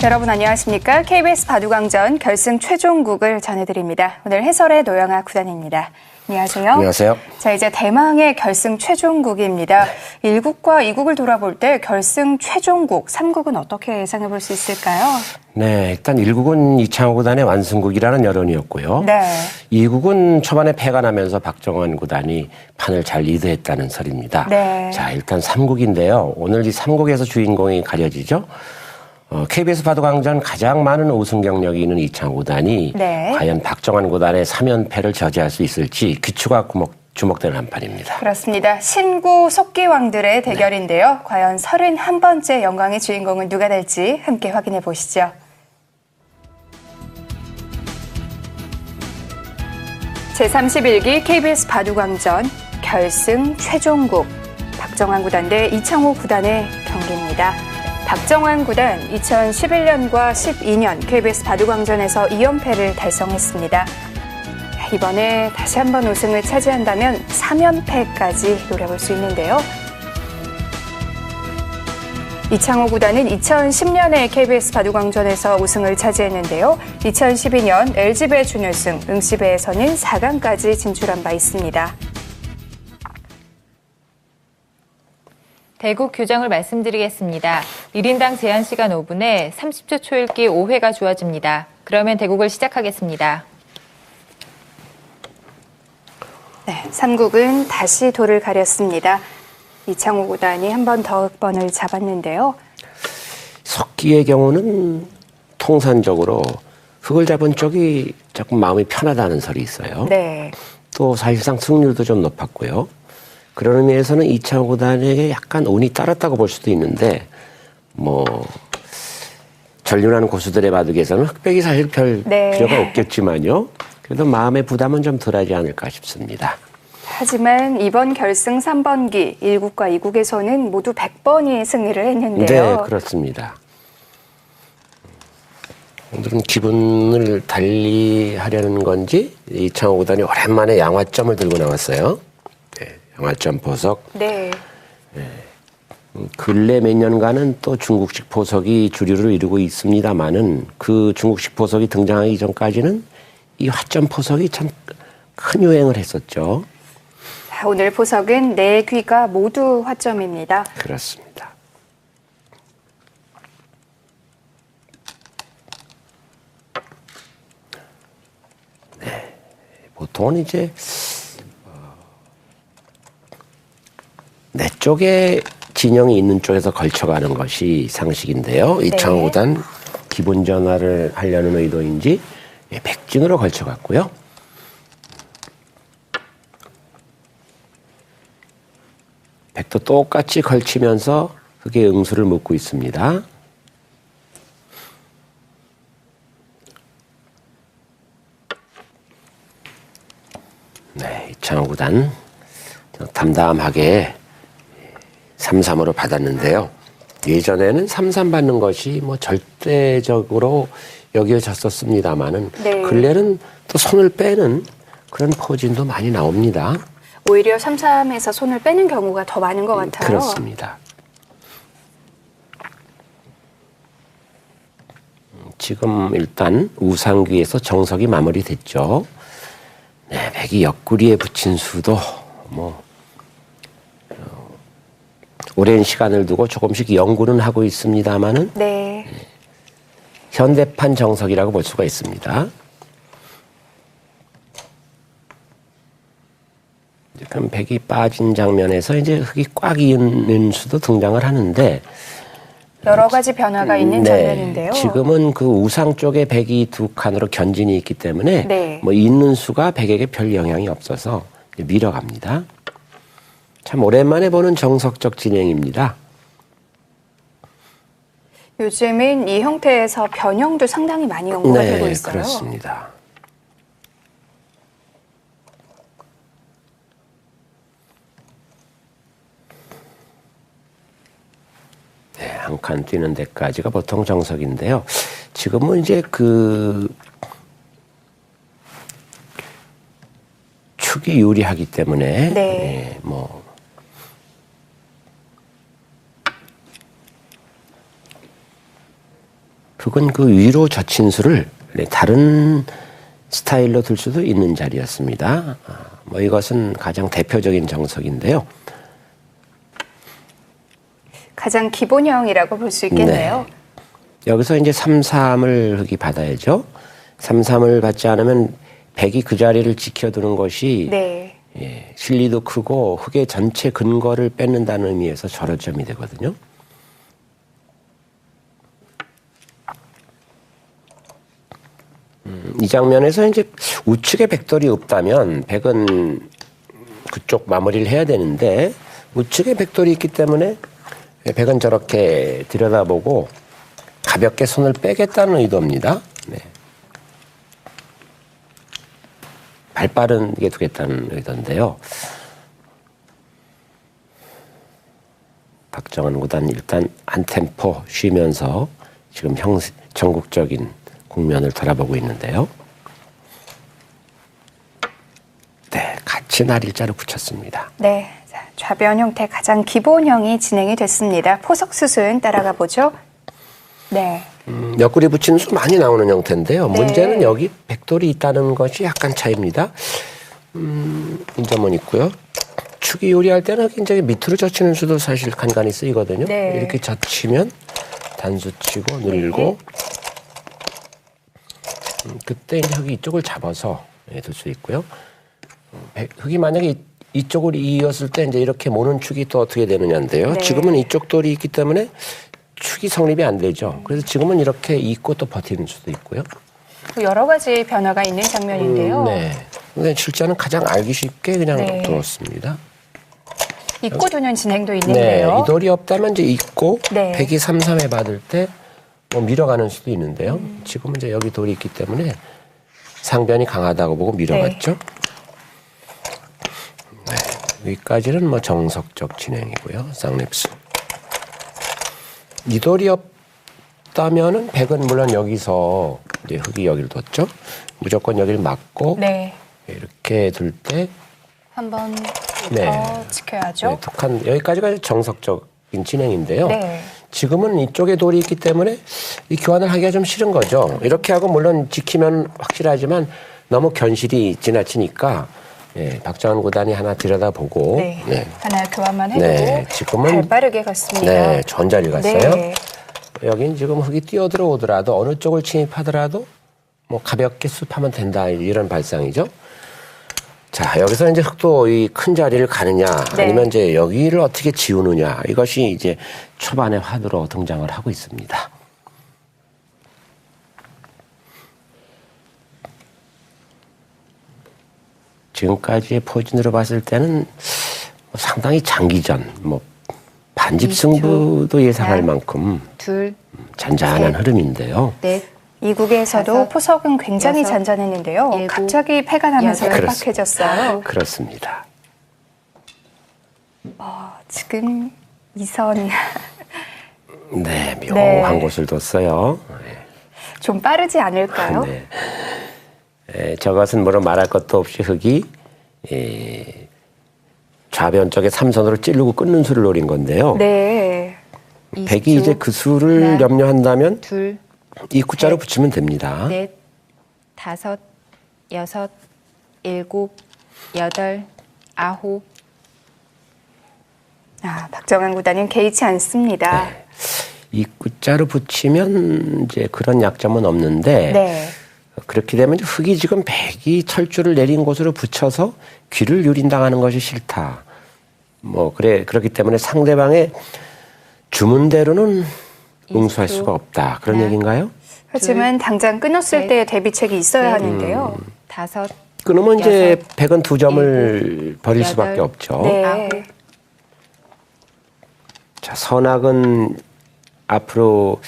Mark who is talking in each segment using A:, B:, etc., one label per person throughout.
A: 여러분 안녕하십니까? KBS 바둑왕전 결승 최종국을 전해드립니다. 오늘 해설의 노영아 구단입니다. 안녕하세요.
B: 안녕하세요.
A: 자, 이제 대망의 결승 최종국입니다. 1국과 2국을 돌아볼 때 결승 최종국, 3국은 어떻게 예상해 볼 수 있을까요?
B: 네, 일단 1국은 이창호 구단의 완승국이라는 여론이었고요.
A: 네.
B: 2국은 초반에 패가 나면서 박정환 구단이 판을 잘 리드했다는 설입니다.
A: 네.
B: 자, 일단 3국인데요. 오늘 이 3국에서 주인공이 가려지죠. KBS 바둑왕전 가장 많은 우승 경력이 있는 이창호 구단이
A: 네.
B: 과연 박정환 구단의 3연패를 저지할 수 있을지 귀추가 주목되는 한판입니다.
A: 그렇습니다. 신구 속기왕들의 대결인데요. 과연 31번째 영광의 주인공은 누가 될지 함께 확인해 보시죠. 제31기 KBS 바둑왕전 결승 최종국 박정환 구단 대 이창호 구단의 경기입니다. 박정환 구단 2011년과 12년 KBS 바둑왕전에서 2연패를 달성했습니다. 이번에 다시 한번 우승을 차지한다면 3연패까지 노려볼 수 있는데요. 이창호 구단은 2010년에 KBS 바둑왕전에서 우승을 차지했는데요. 2012년 LG배 준우승, 응시배에서는 4강까지 진출한 바 있습니다.
C: 대국 규정을 말씀드리겠습니다. 1인당 제한 시간 5분에 30초 초읽기 5회가 주어집니다. 그러면 대국을 시작하겠습니다.
A: 네, 3국은 다시 돌을 가렸습니다. 이창호 구단이 한 번 더 흑번을 잡았는데요.
B: 석기의 경우는 통산적으로 흑을 잡은 쪽이 조금 마음이 편하다는 설이 있어요.
A: 네.
B: 또 사실상 승률도 좀 높았고요. 그런 의미에서는 이창호 구단에게 약간 운이 따랐다고 볼 수도 있는데 전륜하는 고수들의 바둑에서는 흑백이 사실 별 필요가 없겠지만요. 그래도 마음의 부담은 좀 덜하지 않을까 싶습니다. 하지만
A: 이번 결승 3번기 1국과 2국에서는 모두 100번이 승리를 했는데요.
B: 네, 그렇습니다. 오늘은 기분을 달리하려는 건지 이창호 구단이 오랜만에 양화점을 들고 나왔어요. 네, 양화점 보석.
A: 네.
B: 근래 몇 년간은 또 중국식 보석이 주류를 이루고 있습니다만은 그 중국식 보석이 등장하기 전까지는 이 화점 보석이 참 큰 유행을 했었죠.
A: 자, 오늘 보석은 네 귀가 모두 화점입니다.
B: 그렇습니다. 네, 보통은 이제 내 쪽에 진영이 있는 쪽에서 걸쳐가는 것이 상식인데요. 이창호 구단 기본 전환을 하려는 의도인지 백진으로 걸쳐갔고요. 백도 똑같이 걸치면서 흑의 응수를 묻고 있습니다. 네, 이창호 구단 담담하게 3-3으로 받았는데요. 예전에는 3-3 받는 것이 절대적으로 여겨졌었습니다만은 근래는 또 손을 빼는 그런 포진도 많이 나옵니다.
A: 오히려 3-3에서 손을 빼는 경우가 더 많은 것 같아요.
B: 그렇습니다. 지금 일단 우상귀에서 정석이 마무리됐죠. 네, 백이 옆구리에 붙인 수도 오랜 시간을 두고 조금씩 연구는 하고 있습니다만은 현대판 정석이라고 볼 수가 있습니다. 그럼 백이 빠진 장면에서 이제 흑이 꽉 이은 수도 등장을 하는데
A: 여러 가지 변화가 있는 장면인데요.
B: 지금은 그 우상 쪽에 백이 두 칸으로 견진이 있기 때문에 있는 수가 백에게 별 영향이 없어서 밀어갑니다. 참 오랜만에 보는 정석적 진행입니다.
A: 요즘은 이 형태에서 변형도 상당히 많이 연구가 되고 있어요.
B: 그렇습니다. 네, 한 칸 뛰는 데까지가 보통 정석인데요. 지금은 이제 축이 유리하기 때문에 흑은 그 위로 젖힌 수를 다른 스타일로 둘 수도 있는 자리였습니다. 뭐 이것은 가장 대표적인 정석인데요.
A: 가장 기본형이라고 볼 수 있겠네요.
B: 네. 여기서 이제 3-3을 흑이 받아야죠. 3-3을 받지 않으면 백이 그 자리를 지켜두는 것이
A: 네.
B: 예, 실리도 크고 흑의 전체 근거를 뺏는다는 의미에서 절호점이 되거든요. 이 장면에서 이제 우측에 백돌이 없다면 백은 그쪽 마무리를 해야 되는데 우측에 백돌이 있기 때문에 백은 저렇게 들여다보고 가볍게 손을 빼겠다는 의도입니다. 네. 발 빠르게 두겠다는 의도인데요. 박정환 구단 일단 한 템포 쉬면서 지금 전국적인 국면을 돌아보고 있는데요. 네, 같이 날일자로 붙였습니다.
A: 네, 자, 좌변 형태 가장 기본형이 진행이 됐습니다. 포석 수순 따라가 보죠. 네.
B: 옆구리 붙이는 수 많이 나오는 형태인데요.
A: 네.
B: 문제는 여기 백돌이 있다는 것이 약간 차이입니다. 인점은 있고요. 축이 요리할 때는 굉장히 밑으로 젖히는 수도 사실 간간히 쓰이거든요.
A: 네.
B: 이렇게 젖히면 단수 치고 늘고 그때 이제 흑이 이쪽을 잡아서 둘 수 있고요. 흑이 만약에 이쪽을 이었을 때 이제 이렇게 모는 축이 또 어떻게 되느냐인데요.
A: 네.
B: 지금은 이쪽 돌이 있기 때문에 축이 성립이 안 되죠. 그래서 지금은 이렇게 잇고 또 버티는 수도 있고요.
A: 여러 가지 변화가 있는 장면인데요.
B: 네. 근데 실제는 가장 알기 쉽게 그냥
A: 네.
B: 두었습니다.
A: 잊고 두는 진행도
B: 네.
A: 있는데요.
B: 이 돌이 없다면 이제 잇고
A: 네.
B: 백이 3-3에 받을 때 뭐 밀어가는 수도 있는데요. 지금은 이제 여기 돌이 있기 때문에 상변이 강하다고 보고 밀어갔죠. 네. 여기까지는 뭐 정석적 진행이고요. 쌍립수. 이 돌이 없다면은 백은 물론 여기서 이제 흑이 여기를 뒀죠. 무조건 여기를 막고
A: 네.
B: 이렇게 둘 때
A: 한 번
B: 네.
A: 더 지켜야죠.
B: 네, 독한 여기까지가 정석적인 진행인데요.
A: 네.
B: 지금은 이쪽에 돌이 있기 때문에 이 교환을 하기가 좀 싫은 거죠. 이렇게 하고 물론 지키면 확실하지만 너무 견실이 지나치니까 예, 박정환 구단이 하나 들여다보고
A: 네.
B: 네.
A: 하나 교환만 해도
B: 네, 지금은
A: 발 빠르게 갔습니다.
B: 네, 전자리 갔어요.
A: 네.
B: 여긴 지금 흑이 뛰어 들어오더라도 어느 쪽을 침입하더라도 뭐 가볍게 습하면 된다 이런 발상이죠. 자, 여기서 이제 흑도 이 큰 자리를 가느냐
A: 네.
B: 아니면 이제 여기를 어떻게 지우느냐 이것이 이제 초반의 화두로 등장을 하고 있습니다. 지금까지의 포진으로 봤을 때는 상당히 장기전, 뭐 반집 승부도 예상할 만큼
C: 둘,
B: 잔잔한
C: 셋,
B: 흐름인데요.
C: 넷,
A: 이국에서도
C: 다섯,
A: 포석은 굉장히
C: 여섯,
A: 잔잔했는데요.
C: 일곱,
A: 갑자기 패가 나면서
C: 여덟,
A: 급박해졌어요.
B: 그렇습니다.
A: 지금 이선
B: 네, 묘한
A: 네.
B: 곳을 뒀어요.
A: 좀 빠르지 않을까요?
B: 네. 저것은 뭐로 말할 것도 없이 흑이 좌변 쪽에 3선으로 찌르고 끊는 수를 노린 건데요.
A: 네.
B: 백이 이제 그 수를
C: 하나,
B: 염려한다면
C: 둘,
B: 이 구자로 붙이면 됩니다.
C: 넷, 다섯, 여섯, 일곱, 여덟, 아홉.
A: 박정환 구단은 개의치 않습니다.
B: 네. 이 구자로 붙이면 이제 그런 약점은 없는데
A: 네.
B: 그렇게 되면 흑이 지금 백이 철줄을 내린 곳으로 붙여서 귀를 유린당하는 것이 싫다. 뭐 그렇기 때문에 상대방의 주문대로는 응수할 수가 없다. 그런
C: 하나,
B: 얘기인가요?
A: 하지만 당장 끊었을
C: 셋,
A: 때의 대비책이 있어야
C: 넷,
A: 하는데요.
C: 다섯,
B: 끊으면 이제
C: 여섯,
B: 백은 2점을
C: 일곱,
B: 버릴
C: 여덟,
B: 수밖에 없죠.
A: 네.
C: 아홉.
B: 자, 선악은 앞으로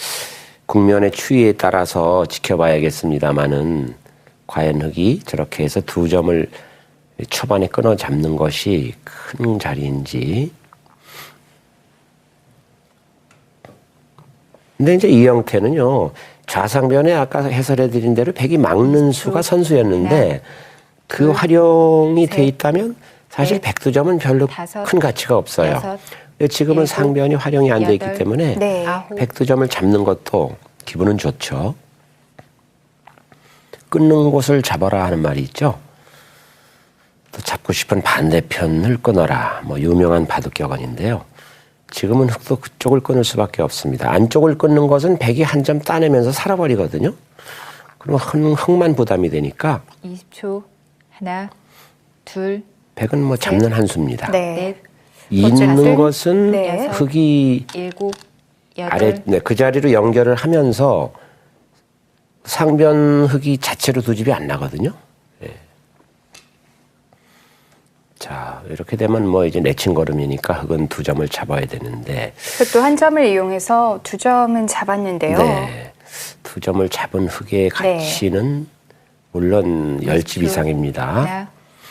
B: 국면의 추이에 따라서 지켜봐야겠습니다만은 과연 흑이 저렇게 해서 2점을 초반에 끊어 잡는 것이 큰 자리인지. 근데 이제 이 형태는요, 좌상변에 아까 해설해드린 대로 백이 막는 수가 선수였는데 그 활용이 돼 있다면 사실 백두점은 별로
C: 다섯,
B: 큰 가치가 없어요.
C: 여섯,
B: 지금은
C: 일곱,
B: 상변이 활용이 안 돼 있기
C: 여덟,
B: 때문에
A: 네.
C: 아홉.
B: 백두점을 잡는 것도 기분은 좋죠. 끊는 곳을 잡아라 하는 말이 있죠. 또 잡고 싶은 반대편을 끊어라. 뭐 유명한 바둑격언인데요. 지금은 흑도 그쪽을 끊을 수밖에 없습니다. 안쪽을 끊는 것은 백이 한 점 따내면서 살아버리거든요. 그러면 흑만 부담이 되니까
C: 20초. 하나, 둘,
B: 백은 뭐 잡는 한 수입니다.
A: 네.
C: 넷,
B: 있는 것은
A: 네.
B: 흑이
C: 일곱, 여덟,
B: 아래 그 자리로 연결을 하면서 상변 흑이 자체로 두 집이 안 나거든요. 예. 자, 이렇게 되면 뭐 이제 내친 걸음이니까 흑은 두 점을 잡아야 되는데.
A: 또 한 점을 이용해서 두 점은 잡았는데요.
B: 네. 두 점을 잡은 흑의 가치는 물론 10집 이상입니다.
C: 하나,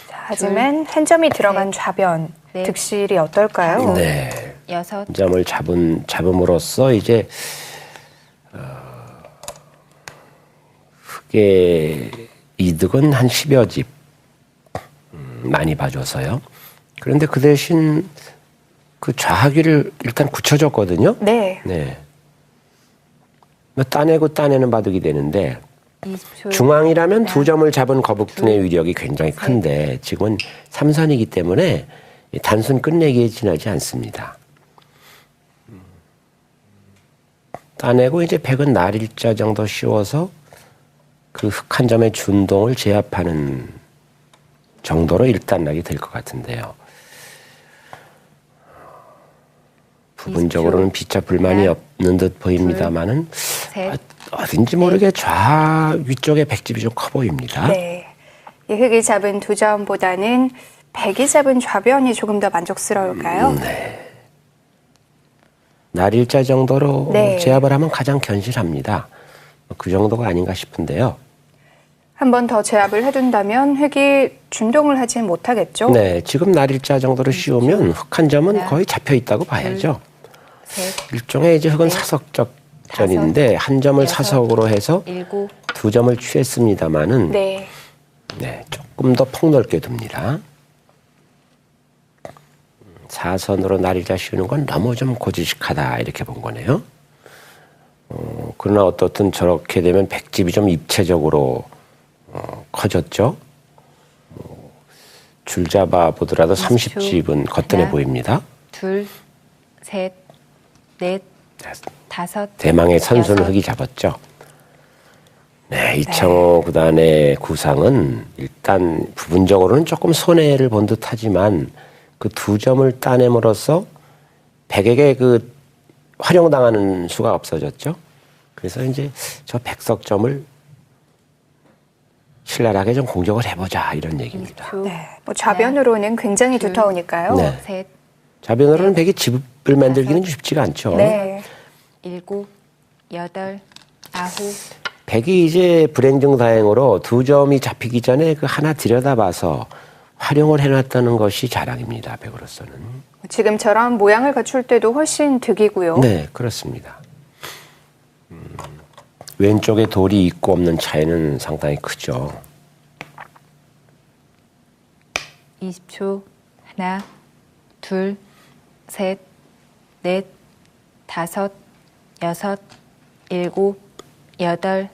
A: 자, 하지만 한 점이 들어간 좌변,
C: 넷,
A: 득실이 어떨까요?
B: 네.
C: 여섯,
B: 한 점을 잡음으로써 이제 흑의 이득은 한 10여 집 많이 봐줘서요. 그런데 그 대신 그 좌하기를 일단 굳혀줬거든요.
A: 네.
B: 네. 따내고 따내는 바둑이 되는데
C: 20초.
B: 중앙이라면 두 점을 잡은 거북둔의 위력이 굉장히 큰데 지금은 삼선이기 때문에 단순 끝내기에 지나지 않습니다. 따내고 이제 백은 날일자 정도 씌워서 그 흑 한 점의 준동을 제압하는 정도로 일단락이 될 것 같은데요. 부분적으로는 피차 불만이 없는 듯 보입니다만은 어딘지 모르게 좌 위쪽에 백집이 좀 커 보입니다.
A: 네. 이 흑이 잡은 두 점보다는 백이 잡은 좌변이 조금 더 만족스러울까요?
B: 네. 날일자 정도로
A: 네.
B: 제압을 하면 가장 견실합니다. 그 정도가 아닌가 싶은데요.
A: 한 번 더 제압을 해둔다면 흑이 준동을 하지 못하겠죠?
B: 네, 지금 날일자 정도로 씌우면 흑 한 점은 거의 잡혀 있다고 봐야죠. 일종의 이제 흑은 사석적전인데 한 점을 사석으로 해서
C: 일곱,
B: 두 점을 취했습니다마는
A: 네.
B: 네, 조금 더 폭넓게 둡니다. 사선으로 날일자 씌우는 건 너무 좀 고지식하다 이렇게 본 거네요. 그러나 어떻든 저렇게 되면 백집이 좀 입체적으로 커졌죠. 줄 잡아 보더라도 30집은 거뜬해
C: 하나,
B: 보입니다.
C: 둘, 셋, 넷, 다섯.
B: 대망의 선수는
C: 여섯.
B: 흑이 잡았죠. 네, 이창호 구단의 구상은 일단 부분적으로는 조금 손해를 본 듯하지만 그 두 점을 따냄으로써 백에게 그 활용당하는 수가 없어졌죠. 그래서 이제 저 백석점을 신랄하게 좀 공격을 해보자 이런 얘기입니다.
C: 20초.
A: 네. 뭐 좌변으로는 굉장히 두터우니까요.
B: 네.
C: 셋,
B: 좌변으로는 백이 집을 만들기는 쉽지가 않죠.
A: 네.
C: 일곱, 여덟, 아홉.
B: 백이 이제 불행중다행으로 두 점이 잡히기 전에 그 하나 들여다봐서 활용을 해놨다는 것이 자랑입니다. 백으로서는.
A: 지금처럼 모양을 갖출 때도 훨씬 득이고요.
B: 네, 그렇습니다. 왼쪽에 돌이 있고 없는 차이는 상당히 크죠.
C: 20초. 하나, 둘, 셋, 넷, 다섯, 여섯, 일곱, 여덟,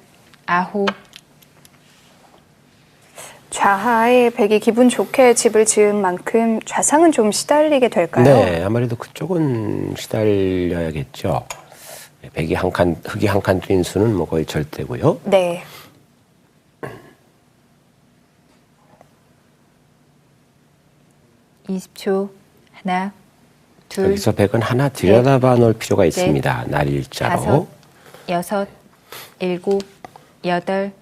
C: 아홉.
A: 좌하에 백이 기분 좋게 집을 지은 만큼 좌상은 좀 시달리게 될까요?
B: 네, 아무래도 그쪽은 시달려야겠죠. 백이 한 칸, 흑이 한 칸 뛴 수는 뭐 거의 절대고요.
A: 네.
C: (20초) 하나, 둘,
B: 여기서 백은 하나 들여다봐 놓을 필요가 있습니다. 날일자로.
C: 다섯, 여섯, 일곱, 여덟.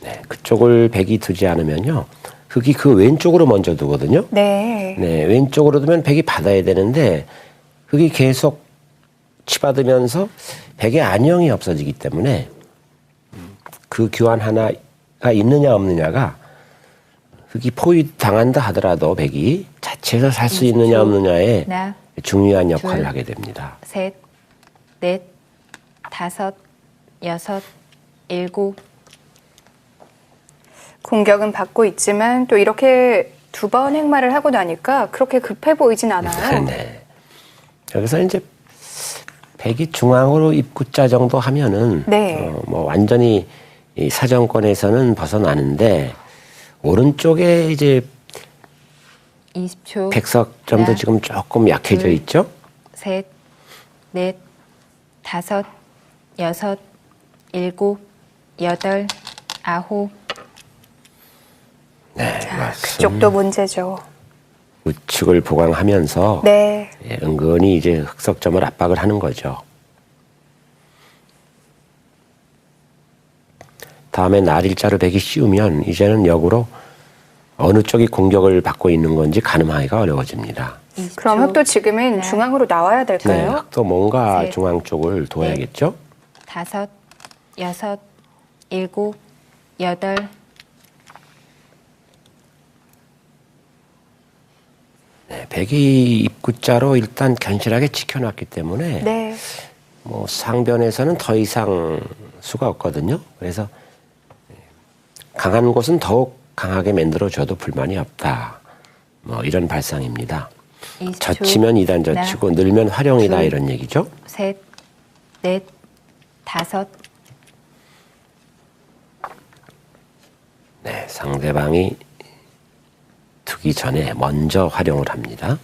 B: 네, 그쪽을 백이 두지 않으면요. 흑이 그 왼쪽으로 먼저 두거든요.
A: 네.
B: 네, 왼쪽으로 두면 백이 받아야 되는데 흑이 계속 치받으면서 백의 안형이 없어지기 때문에 그 교환 하나가 있느냐 없느냐가 흑이 포위당한다 하더라도 백이 자체에서 살 수 있느냐 없느냐에
C: 하나,
B: 중요한 역할을
C: 둘,
B: 하게 됩니다.
C: 셋, 넷, 다섯, 여섯, 일곱.
A: 공격은 받고 있지만 또 이렇게 두 번 행마를 하고 나니까 그렇게 급해 보이진 않아요.
B: 네. 여기서 이제 백이 중앙으로 입구자 정도 하면은
A: 네.
B: 뭐 완전히 이 사정권에서는 벗어나는데 오른쪽에 이제
C: 20초.
B: 백석점도
C: 하나,
B: 지금 조금 약해져
C: 둘,
B: 있죠.
C: 셋, 넷, 다섯, 여섯, 일곱, 여덟, 아홉.
B: 네,
A: 그쪽도 문제죠.
B: 우측을 보강하면서
A: 네.
B: 예, 은근히 이제 흑석점을 압박을 하는 거죠. 다음에 날일자로 백이 씌우면 이제는 역으로 어느 쪽이 공격을 받고 있는 건지 가늠하기가 어려워집니다.
C: 20초.
A: 그럼 흑도 지금은
C: 하나,
A: 중앙으로 나와야
B: 네,
A: 될까요?
B: 흑도 뭔가
C: 셋,
B: 중앙 쪽을 둬야겠죠.
C: 다섯, 여섯, 일곱, 여덟.
B: 네, 백이 입구자로 일단 견실하게 지켜놨기 때문에
A: 네.
B: 뭐 상변에서는 더 이상 수가 없거든요. 그래서 강한 곳은 더욱 강하게 만들어줘도 불만이 없다. 뭐 이런 발상입니다.
C: 20초.
B: 젖히면 이단 젖히고 늘면 활용이다
C: 둘,
B: 이런 얘기죠.
C: 셋, 넷, 다섯.
B: 네, 상대방이 두기 전에 먼저 활용을 합니다.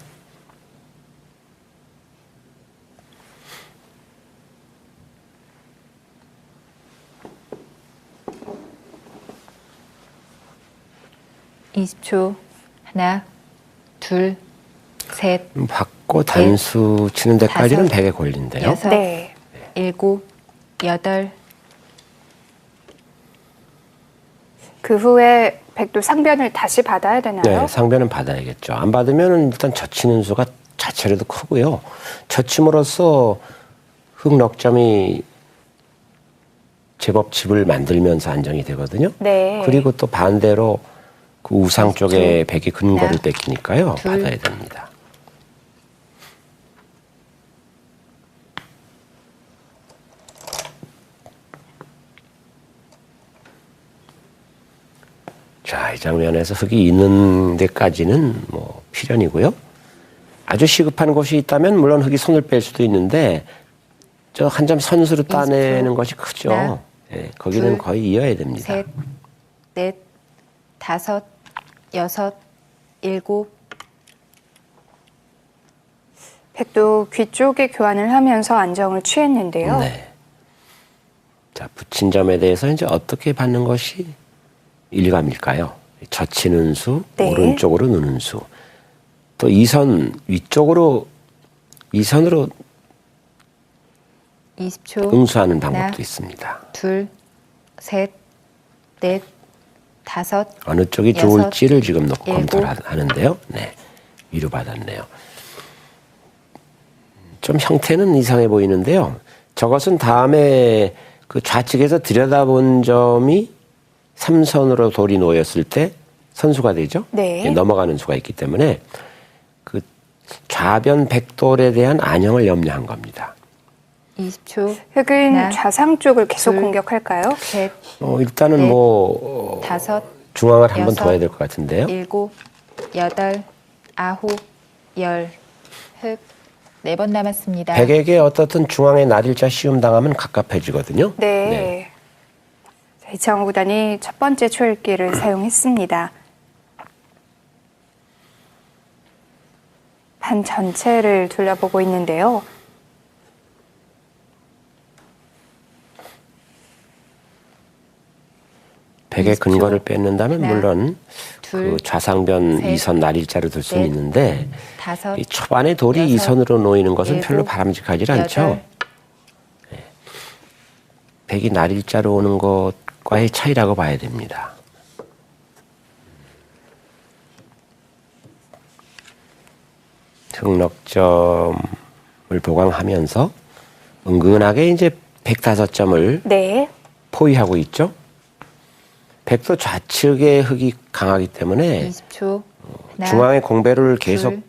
C: (20초) 하나, 둘, 셋,
B: 받고 단수 치는 데까지는
C: 다섯,
B: 백에 걸린대요.
C: 여섯,
A: 네.
C: 일곱, 여덟.
A: 그 후에 백도 상변을 다시 받아야 되나요?
B: 네, 상변은 받아야겠죠. 안 받으면 일단 젖히는 수가 자체로도 크고요. 젖힘으로써 흑넉점이 제법 집을 만들면서 안정이 되거든요.
A: 네.
B: 그리고 또 반대로 그 우상 쪽에 백이 근거를
C: 하나,
B: 뺏기니까요.
C: 둘.
B: 받아야 됩니다. 자, 이 장면에서 흑이 있는 데까지는 뭐 필연이고요. 아주 시급한 곳이 있다면 물론 흑이 손을 뺄 수도 있는데 저 한 점 선수로 따내는
C: 20초.
B: 것이 크죠.
C: 하나,
B: 예, 거기는
C: 둘,
B: 거의 이어야 됩니다.
C: 셋, 넷, 다섯, 여섯, 일곱.
A: 백도 귀 쪽에 교환을 하면서 안정을 취했는데요.
B: 네. 자, 붙인 점에 대해서 이제 어떻게 받는 것이 일감일까요? 젖히는 수,
A: 네.
B: 오른쪽으로 누는 수. 또 이선 위쪽으로 이선으로
C: 20초.
B: 응수하는 방법도
C: 하나,
B: 있습니다.
C: 둘, 셋, 넷, 다섯.
B: 어느 쪽이
C: 여섯,
B: 좋을지를 지금 놓고
C: 일곱.
B: 검토를 하는데요. 네. 위로 받았네요. 좀 형태는 이상해 보이는데요. 저것은 다음에 그 좌측에서 들여다본 점이 삼선으로 돌이 놓였을 때 선수가 되죠.
A: 네.
B: 예, 넘어가는 수가 있기 때문에 그 좌변 백돌에 대한 안형을 염려한 겁니다.
C: 20초.
A: 흑은
C: 하나,
A: 좌상 쪽을 계속
C: 둘,
A: 공격할까요?
C: 셋,
B: 일단은
C: 넷,
B: 뭐
C: 다섯,
B: 중앙을 한번
C: 여섯,
B: 둬야 될 것 같은데요.
C: 일곱, 여덟, 아홉, 열. 흑. 4번 남았습니다.
B: 백에게 어떻든 중앙에 날일자 씌움 당하면 갑갑해지거든요.
A: 네. 자, 이창호 구단이 첫 번째 초읽기를 사용했습니다. 반 전체를 둘러보고 있는데요.
B: 백의
C: 20초.
B: 근거를 뺏는다면
C: 하나,
B: 물론
C: 둘,
B: 그 좌상변
C: 셋,
B: 이선 날일자로 둘 수는
C: 넷,
B: 있는데
C: 다섯,
B: 이 초반에 돌이
C: 여섯,
B: 이선으로 놓이는 것은
C: 일곱,
B: 별로 바람직하지 않죠.
C: 여덟.
B: 백이 날일자로 오는 것과의 차이라고 봐야 됩니다. 흑넉점을 보강하면서 은근하게 이제 105점을
A: 네.
B: 포위하고 있죠. 백도 좌측의 흑이 강하기 때문에
C: 20초. 하나,
B: 중앙의 공배를 계속
C: 둘,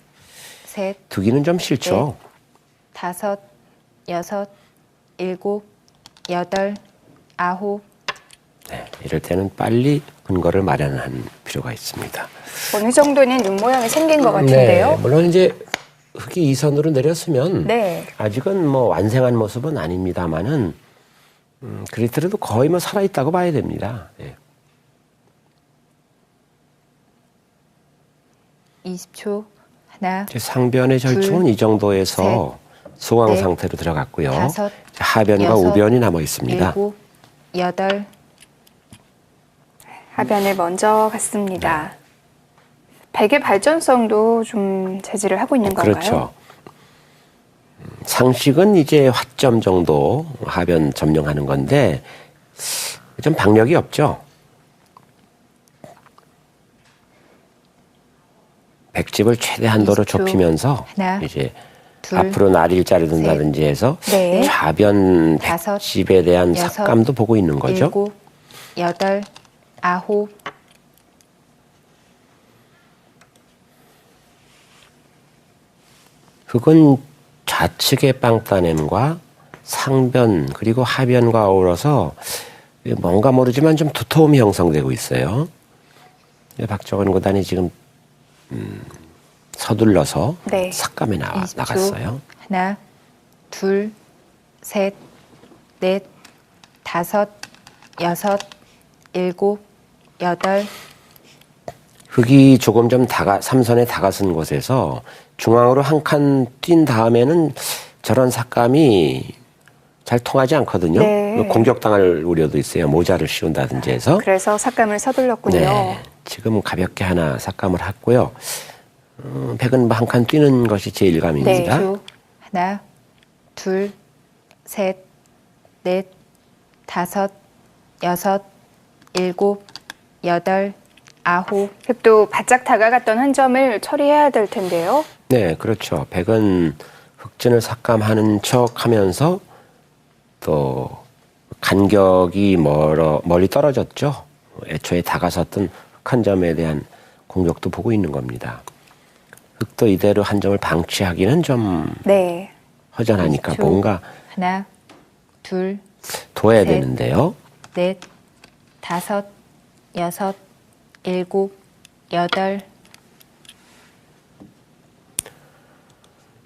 C: 셋,
B: 두기는 좀 싫죠.
C: 다섯, 여섯, 일곱, 여덟, 아홉.
B: 네, 이럴 때는 빨리 근거를 마련할 필요가 있습니다.
A: 어느 정도는 눈 모양이 생긴 것 같은데요.
B: 네, 물론 이제 흙이 이 선으로 내렸으면
A: 네.
B: 아직은 뭐 완성한 모습은 아닙니다만은 그렇더라도 거의 뭐 살아있다고 봐야 됩니다. 예.
C: 20초. 하나,
B: 상변의 절충은
C: 둘,
B: 이 정도에서 소강
C: 넷,
B: 상태로 들어갔고요.
C: 다섯,
B: 하변과
C: 여섯,
B: 우변이 남아 있습니다.
C: 7, 8.
A: 하변을 먼저 갔습니다. 베개 발전성도 좀 제지를 하고 있는 건가요?
B: 그렇죠. 상식은 이제 화점 정도 하변 점령하는 건데 좀 박력이 없죠. 백집을 최대 한도로
C: 20초.
B: 좁히면서
C: 하나,
B: 이제
C: 둘,
B: 앞으로 날일자리 둔다든지 해서
A: 네.
B: 좌변
C: 다섯,
B: 백집에 대한
C: 여섯,
B: 삭감도 보고 있는 거죠.
C: 7, 8, 9.
B: 흙은 좌측의 빵따냄과 상변 그리고 하변과 어우러서 뭔가 모르지만 좀 두터움이 형성되고 있어요. 박정원 구단이 지금 서둘러서
A: 네.
B: 삭감에
C: 20초.
B: 나갔어요.
C: 하나, 둘, 셋, 넷, 다섯, 여섯, 7, 8.
B: 흙이 조금 좀 삼선에 다가선 곳에서 중앙으로 한 칸 뛴 다음에는 저런 삭감이 잘 통하지 않거든요.
A: 네.
B: 공격당할 우려도 있어요. 모자를 씌운다든지 해서.
A: 그래서 삭감을 서둘렀군요.
B: 네. 지금 가볍게 하나 삭감을 했고요. 백은 한 칸 뛰는 것이 제 일감입니다.
C: 네. 하나, 둘, 셋, 넷, 다섯, 여섯, 7, 8, 9.
A: 흙도 바짝 다가갔던 한 점을 처리해야 될 텐데요.
B: 네, 그렇죠. 백은 흑진을 삭감하는 척 하면서 또 간격이 멀리 떨어졌죠. 애초에 다가섰던 한 점에 대한 공격도 보고 있는 겁니다. 흙도 이대로 한 점을 방치하기는 좀
A: 네.
B: 허전하니까
C: 20초.
B: 뭔가
C: 하나, 둘,
B: 둬야
C: 셋.
B: 되는데요.
C: 넷, 다섯, 여섯, 7, 8.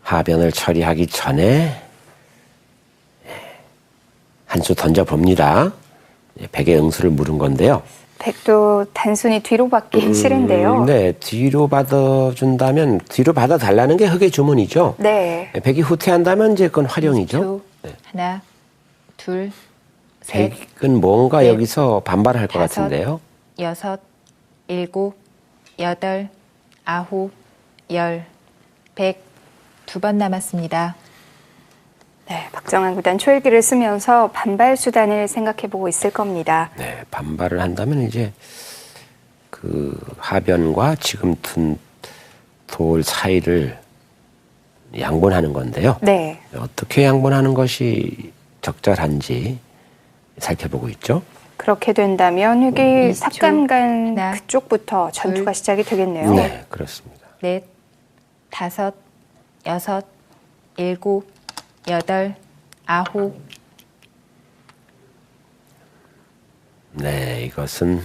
B: 하변을 처리하기 전에 한 수 던져봅니다. 백의 응수를 물은 건데요.
A: 백도 단순히 뒤로 받기 싫은데요.
B: 네, 뒤로 받아준다면 뒤로 받아달라는 게 흙의 주문이죠.
A: 네.
B: 백이 후퇴한다면 이제 그건 활용이죠.
C: 20초.
B: 네.
C: 하나, 둘, 셋,
B: 백은 뭔가
C: 넷,
B: 여기서 반발할 것
C: 다섯,
B: 같은데요.
C: 여섯, 7, 8, 9, 10, 100. 2번 남았습니다.
A: 네, 박정환 구단 초일기를 쓰면서 반발 수단을 생각해보고 있을 겁니다.
B: 네, 반발을 한다면 이제 그 하변과 지금 둔 돌 사이를 양분하는 건데요.
A: 네.
B: 어떻게 양분하는 것이 적절한지 살펴보고 있죠.
A: 그렇게 된다면 흙이
C: 20초.
A: 삭감간
C: 하나,
A: 그쪽부터 전투가
C: 둘,
A: 시작이 되겠네요.
B: 네, 그렇습니다.
C: 넷, 다섯, 여섯, 7, 8, 9.
B: 네, 이것은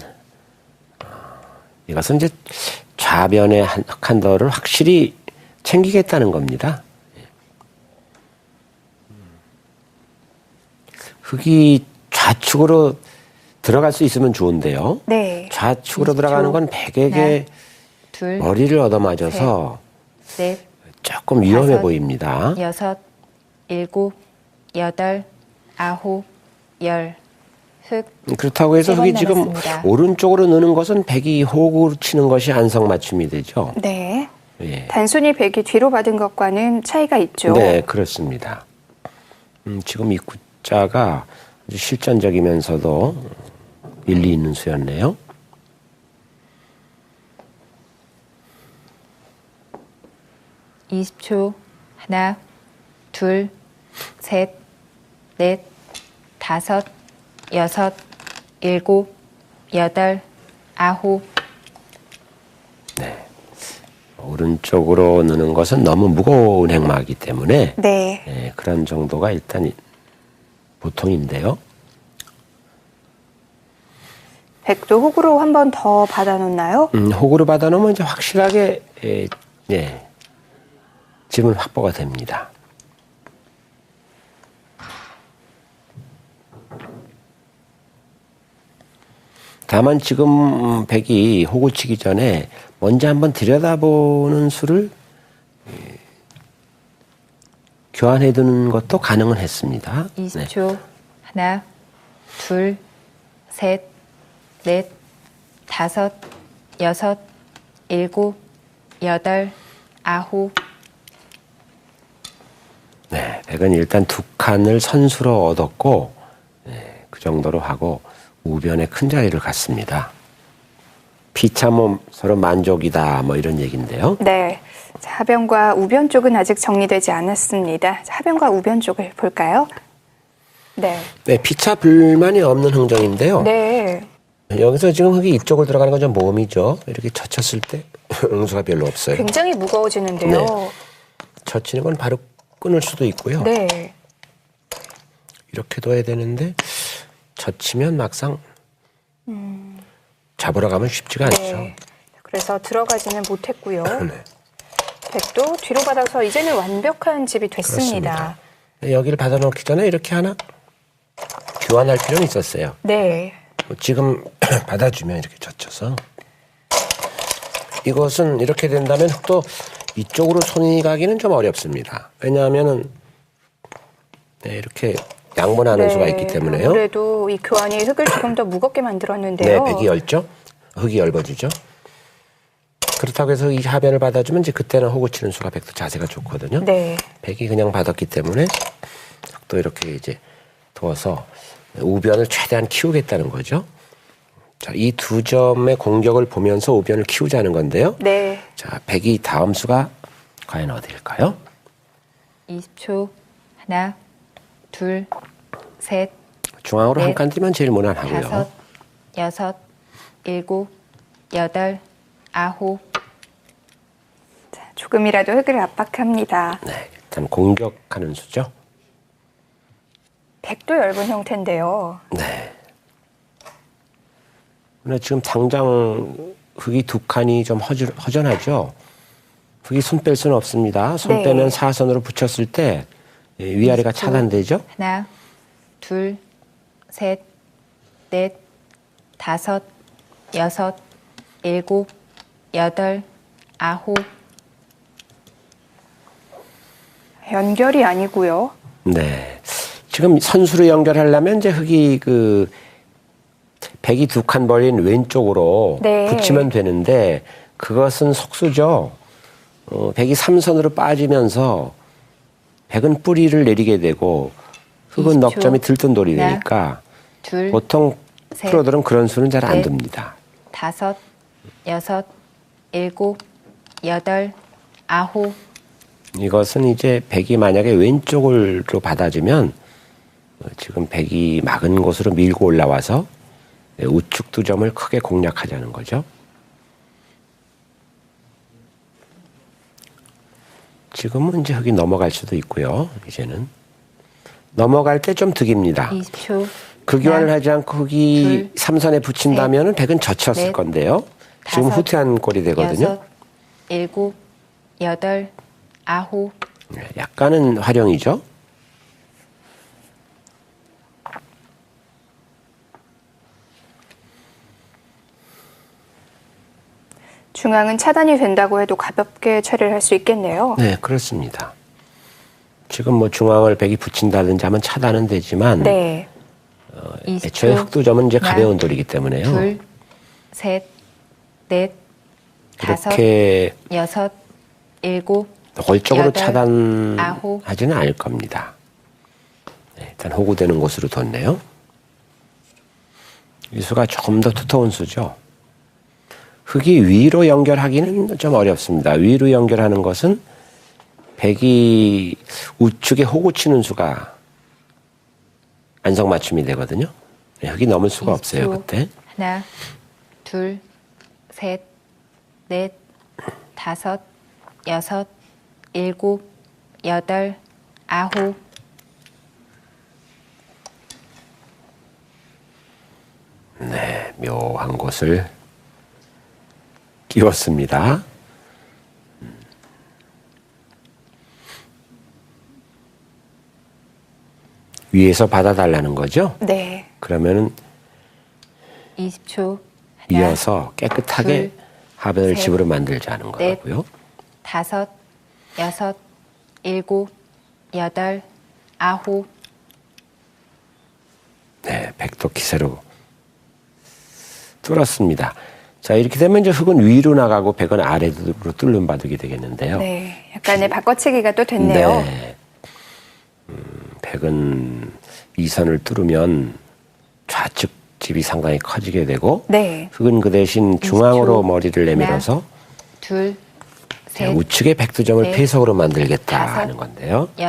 B: 이제 좌변의 한 덜을 확실히 챙기겠다는 겁니다. 흙이 좌측으로 들어갈 수 있으면 좋은데요.
A: 네.
B: 좌측으로
C: 20초.
B: 들어가는 건 백에게
C: 하나, 둘,
B: 머리를 얻어맞아서
C: 넷,
B: 조금 위험해
C: 다섯,
B: 보입니다.
C: 여섯, 7, 8, 9, 10. 흙.
B: 그렇다고 해서
C: 세번
B: 흙이 지금
C: 남았습니다.
B: 오른쪽으로 느는 것은 백이 호구로 치는 것이 안성맞춤이 되죠.
A: 네.
B: 예.
A: 단순히 백이 뒤로 받은 것과는 차이가 있죠.
B: 네, 그렇습니다. 지금 이 구자가 아주 실전적이면서도 일리 있는 수였네요.
C: 네. 20초. 하나, 둘, 셋, 넷, 다섯, 여섯, 7, 8, 9.
B: 네. 오른쪽으로 느는 것은 너무 무거운 행마이기 때문에
A: 네.
B: 네, 그런 정도가 일단 보통인데요.
A: 백도 흙으로 한 번 더 받아놓나요?
B: 호구로 받아놓으면 이제 확실하게 지문 확보가 됩니다. 다만 지금 백이 호구 치기 전에 먼저 한번 들여다보는 수를 교환해 두는 것도 가능은 했습니다.
C: 20초.
B: 네.
C: 하나, 둘, 셋, 넷, 다섯, 여섯, 일곱, 여덟, 아홉.
B: 네, 백은 일단 두 칸을 선수로 얻었고, 네, 그 정도로 하고 우변에 큰 자리를 갖습니다. 피차몸 서로 만족이다 뭐 이런 얘기인데요.
A: 네. 자, 하변과 우변 쪽은 아직 정리되지 않았습니다. 자, 하변과 우변 쪽을 볼까요? 네.
B: 네, 피차 불만이 없는 흥정인데요.
A: 네.
B: 여기서 지금 흙이 이쪽으로 들어가는 건 좀 모험이죠. 이렇게 젖혔을 때 응수가 별로 없어요.
A: 굉장히 무거워지는데요.
B: 네. 젖히는 건 바로 끊을 수도 있고요.
A: 네.
B: 이렇게 둬야 되는데 젖히면 막상 잡으러 가면 쉽지가 않죠.
A: 네. 그래서 들어가지는 못했고요.
B: 네.
A: 백도 뒤로 받아서 이제는 완벽한 집이 됐습니다.
B: 그렇습니다. 여기를 받아놓기 전에 이렇게 하나 교환할 필요는 있었어요.
A: 네.
B: 지금 받아주면 이렇게 젖혀서 이것은 이렇게 된다면 흙도 이쪽으로 손이 가기는 좀 어렵습니다. 왜냐하면은 네, 이렇게 양분하는 수가 있기 때문에요.
A: 아무래도 이 교환이 흙을 조금 더 무겁게 만들었는데요.
B: 네, 백이 넓죠. 흙이 얇아지죠. 그렇다고 해서 이 하변을 받아주면 이제 그때는 호구 치는 수가 백도 자세가 좋거든요.
A: 네.
B: 백이 그냥 받았기 때문에 흙도 이렇게 이제 두어서 우변을 최대한 키우겠다는 거죠. 자, 이 두 점의 공격을 보면서 우변을 키우자는 건데요.
A: 네.
B: 자, 백이 다음 수가 과연 어디일까요?
C: 20초. 하나, 둘, 셋,
B: 중앙으로
C: 넷,
B: 한 칸 뛰면 제일 무난하고요.
C: 다섯, 여섯, 일곱, 여덟, 아홉.
A: 자, 조금이라도 흙을 압박합니다.
B: 네, 일단 공격하는 수죠.
A: 백도 얇은 형태인데요.
B: 네. 근데 지금 당장 흙이 두 칸이 좀 허전하죠. 흙이 손 뺄 수는 없습니다. 손
A: 네.
B: 빼면 사선으로 붙였을 때 위아래가
C: 20초.
B: 차단되죠.
C: 하나, 둘, 셋, 넷, 다섯, 여섯, 일곱, 여덟, 아홉.
A: 연결이 아니고요.
B: 네. 지금 선수로 연결하려면 이제 흙이 백이 두 칸 벌린 왼쪽으로
A: 네.
B: 붙이면 되는데 그것은 속수죠. 백이 삼선으로 빠지면서 백은 뿌리를 내리게 되고 흙은
C: 20초.
B: 넉점이 들뜬돌이
C: 하나,
B: 되니까
C: 둘,
B: 보통
C: 셋,
B: 프로들은 그런 수는 잘 안
C: 넷,
B: 둡니다.
C: 다섯, 여섯, 일곱, 여덟, 아홉.
B: 이것은 이제 백이 만약에 왼쪽으로 받아주면 지금 백이 막은 곳으로 밀고 올라와서 우측 두 점을 크게 공략하자는 거죠. 지금은 이제 흙이 넘어갈 수도 있고요. 이제는 넘어갈 때 좀 득입니다.
C: 20초.
B: 그 교환을
C: 하나,
B: 하지 않고 흙이
C: 둘,
B: 삼선에 붙인다면 백은 젖혔을
C: 넷,
B: 건데요. 지금
C: 다섯,
B: 후퇴한 꼴이 되거든요.
C: 여섯, 일곱, 여덟, 아홉.
B: 약간은 활용이죠.
A: 중앙은 차단이 된다고 해도 가볍게 처리를 할 수 있겠네요.
B: 네, 그렇습니다. 지금 뭐 중앙을 백이 붙인다든지 하면 차단은 되지만
A: 네.
C: 20초.
B: 애초에 흑두점은 이제
C: 하나,
B: 가벼운 돌이기 때문에요.
C: 둘, 셋, 넷, 다섯,
B: 그렇게
C: 여섯, 일곱,
B: 노골적으로
C: 여덟,
B: 차단하지는 않을 겁니다. 네, 일단 호구되는 곳으로 뒀네요. 이 수가 조금 더 두터운 수죠. 흙이 위로 연결하기는 좀 어렵습니다. 위로 연결하는 것은 백이 우측에 호구 치는 수가 안성맞춤이 되거든요. 흙이 넘을 수가
C: 20초.
B: 없어요, 그때.
C: 하나, 둘, 셋, 넷, 다섯, 여섯, 일곱, 여덟, 아홉.
B: 네, 묘한 곳을 끼웠습니다. 위에서 받아달라는 거죠.
A: 네.
B: 그러면은
C: 20초.
B: 이어서 깨끗하게
C: 둘,
B: 하변을
C: 셋,
B: 집으로 만들자는
C: 넷,
B: 거고요.
C: 5, 6, 7, 8, 9.
B: 네, 백도 기세로 뚫었습니다. 자, 이렇게 되면 이제 흙은 위로 나가고 백은 아래로 뚫는 바둑이 되겠는데요.
A: 네. 약간의 바꿔치기가 또 됐네요.
B: 네. 백은 이 선을 뚫으면 좌측 집이 상당히 커지게 되고
A: 네.
B: 흙은 그 대신 중앙으로
C: 20초.
B: 머리를 내밀어서
C: 둘,
B: 네,
C: 셋,
B: 우측의 백두점을
C: 넷,
B: 폐석으로 만들겠다
C: 다섯.
B: 하는 건데요.
C: 6.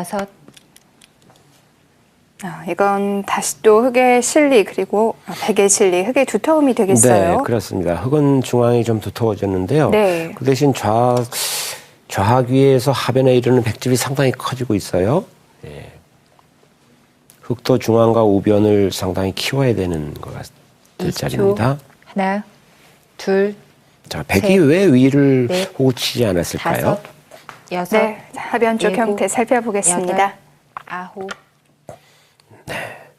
A: 이건 다시 또 흙의 실리 그리고 백의 실리, 흙의 두터움이 되겠어요.
B: 네, 그렇습니다. 흙은 중앙이 좀 두터워졌는데요.
A: 네.
B: 그 대신 좌하귀에서 하변에 이르는 백집이 상당히 커지고 있어요. 예. 흙도 중앙과 우변을 상당히 키워야 되는 것 같을
C: 20초.
B: 자리입니다.
C: 하나, 둘,
B: 자, 백이
C: 셋,
B: 왜 위를
C: 넷,
B: 호치지 않았을까요?
C: 5, 6,
A: 네. 하변 쪽
C: 일곱,
A: 형태 살펴보겠습니다.
C: 9.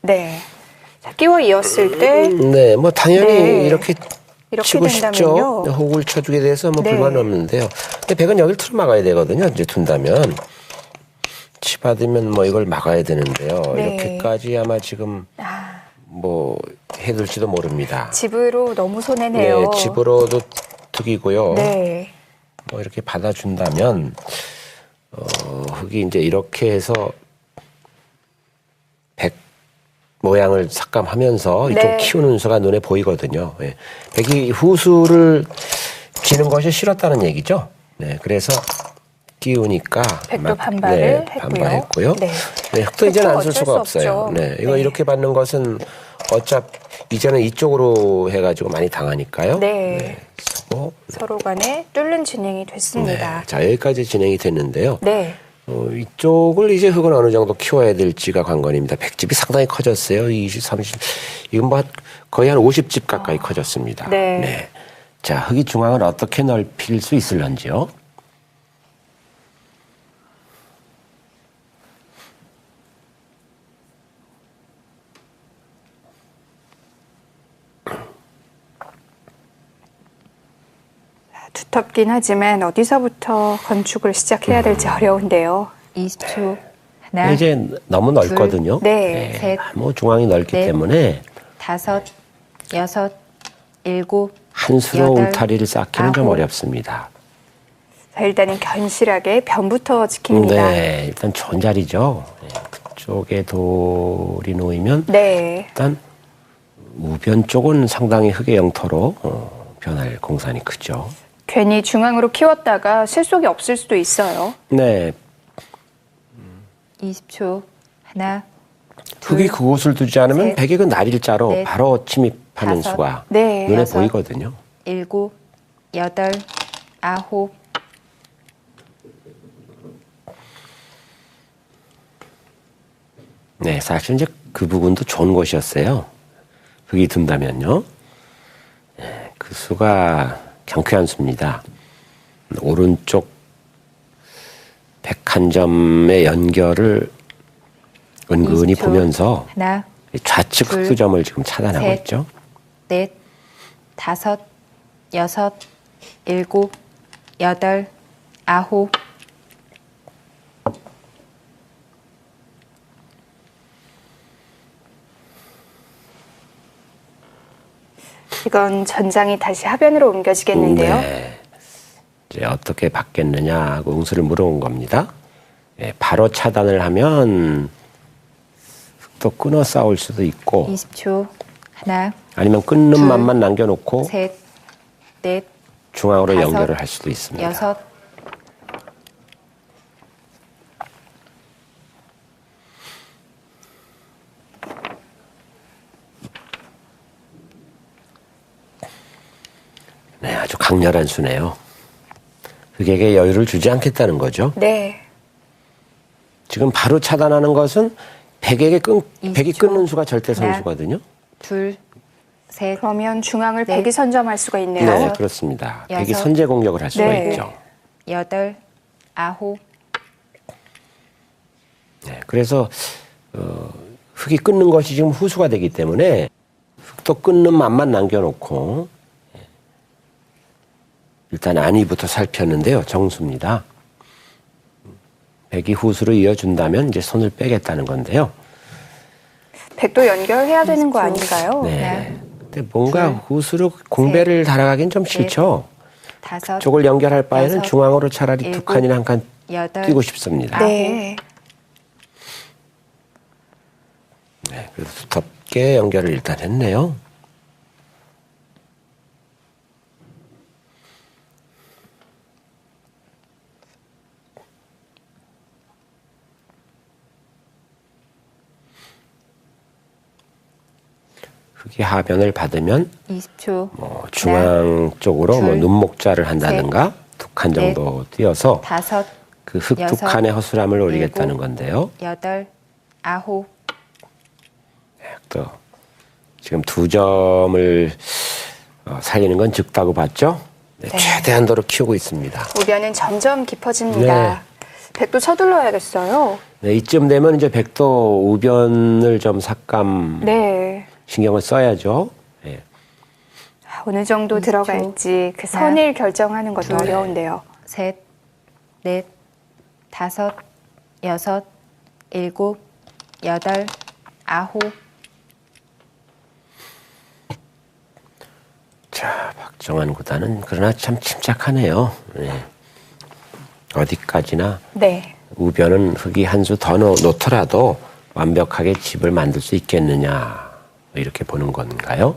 A: 네. 자, 끼워 이었을 때
B: 네, 뭐 당연히
A: 네.
B: 이렇게 치고
A: 된다면요.
B: 싶죠. 호구를 쳐주게 돼서 뭐
A: 네.
B: 불만 없는데요. 근데 백은 여기를 틀어 막아야 되거든요. 이제 둔다면 치받으면 뭐 이걸 막아야 되는데요.
A: 네.
B: 이렇게까지 아마 지금 뭐 해둘지도 모릅니다.
A: 집으로 너무 손해네요.
B: 네, 집으로도 득이고요.
A: 네.
B: 뭐 이렇게 받아준다면 흙이 이제 이렇게 해서 백 모양을 삭감하면서
A: 네.
B: 좀 키우는 수가 눈에 보이거든요. 예. 백이 후수를 지는 것이 싫었다는 얘기죠. 네, 그래서 끼우니까
A: 백도 반발을 했고요.
B: 반발했고요.
A: 네.
B: 네, 흙도 이제는 안
A: 어쩔
B: 쓸
A: 수
B: 수가
A: 없죠.
B: 없어요. 네, 이거
A: 네.
B: 이렇게 받는 것은 이제는 이쪽으로 해가지고 많이 당하니까요.
A: 네.
B: 쓰고.
A: 서로 간에 뚫는 진행이 됐습니다.
B: 네, 자 여기까지 진행이 됐는데요.
A: 네.
B: 이쪽을 이제 흙은 어느 정도 키워야 될지가 관건입니다. 백집이 상당히 커졌어요. 20, 30, 이건 뭐 거의 한 50집 가까이 커졌습니다.
A: 네.
B: 자, 흙이 중앙을 어떻게 넓힐 수 있을런지요?
A: 두텁긴 하지만 어디서부터 건축을 시작해야 될지 어려운데요.
C: 20초. 하나,
B: 이제 너무 넓거든요.
A: 네.
C: 셋,
B: 뭐 중앙이 넓기
C: 넷,
B: 때문에
C: 5, 6, 7.
B: 한 수로
C: 여덟,
B: 울타리를 쌓기는 좀
C: 아홉.
B: 어렵습니다.
A: 자, 일단은 견실하게 변부터 지킵니다.
B: 네, 일단 좋은 자리죠. 네, 그쪽에 돌이 놓이면
A: 네.
B: 일단 우변 쪽은 상당히 흙의 영토로 변할 공산이 크죠.
A: 괜히 중앙으로 키웠다가 실속이 없을 수도 있어요.
B: 네,
C: 20초. 하나, 둘,
B: 흙이 그곳을 두지 않으면
C: 셋,
B: 백익은 날일자로
C: 넷,
B: 바로 침입하는
C: 다섯,
B: 수가
A: 네.
B: 눈에
C: 여섯.
B: 보이거든요.
C: 7, 8, 9.
B: 네, 사실 이제 그 부분도 좋은 곳이었어요. 흙이 둔다면요. 네, 그 수가 경쾌한 수입니다. 오른쪽 101점의 연결을 은근히
C: 20초.
B: 보면서
C: 하나,
B: 좌측
C: 둘,
B: 흑두점을 지금 차단하고
C: 셋.
B: 있죠.
C: 넷, 5, 6, 7, 8, 9.
A: 이건 전장이 다시 하변으로 옮겨지겠는데요.
B: 네. 이제 어떻게 받겠느냐 하고 응수를 물어온 겁니다. 예, 바로 차단을 하면 또 끊어 싸울 수도 있고
C: 20초. 하나,
B: 아니면 끊는
C: 둘,
B: 맛만 남겨놓고
C: 셋, 넷,
B: 중앙으로
C: 다섯,
B: 연결을 할 수도 있습니다.
C: 6.
B: 네, 아주 강렬한 수네요. 흑에게 여유를 주지 않겠다는 거죠.
A: 네.
B: 지금 바로 차단하는 것은 백이
C: 20초.
B: 끊는 수가 절대 선수거든요.
C: 둘, 셋,
A: 그러면 중앙을
C: 네.
A: 백이 선점할 수가 있네요.
B: 네, 그렇습니다. 백이
C: 여섯.
B: 선제 공격을 할 수가
A: 네.
B: 있죠.
C: 8, 9.
B: 네, 그래서 흙이 끓는 것이 지금 후수가 되기 때문에 흙도 끓는 맛만 남겨놓고 일단 안위부터 살폈는데요. 정수입니다. 백이 후수로 이어준다면 이제 손을 빼겠다는 건데요.
A: 백도 연결해야 되는 거 아닌가요?
B: 네. 근데 뭔가 후수로 공배를 달아가긴 좀 싫죠.
C: 다섯,
B: 쪽을 연결할 바에는
C: 여섯,
B: 중앙으로 차라리 두
C: 일곱,
B: 칸이나 한 칸
C: 여덟,
B: 끼고 싶습니다.
A: 네.
B: 네, 그래서 두텁게 연결을 일단 했네요. 흙이 하변을 받으면
C: 20초.
B: 뭐 중앙 쪽으로 뭐
C: 둘,
B: 눈목자를 한다든가 두 칸 정도 띄어서
C: 다섯,
B: 그 흙 두
C: 여섯,
B: 칸의 허술함을 올리겠다는
C: 일곱,
B: 건데요.
C: 여덟, 아홉,
B: 또 지금 두 점을 살리는 건 적다고 봤죠? 네,
A: 네.
B: 최대한도로 키우고 있습니다.
A: 우변은 점점 깊어집니다.
B: 네.
A: 백도 서둘러야겠어요.
B: 네, 이쯤 되면 이제 백도 우변을 좀 삭감
A: 네.
B: 신경을 써야죠. 네.
A: 어느 정도
C: 20초.
A: 들어갈지 그 선을 결정하는 것도 어려운데요.
C: 셋, 넷, 다섯, 여섯, 일곱, 여덟, 아홉.
B: 자, 박정환 구단은 그러나 참 침착하네요. 네. 어디까지나
A: 네.
B: 우변은 흙이 한 수 더 놓더라도 완벽하게 집을 만들 수 있겠느냐 이렇게 보는 건가요?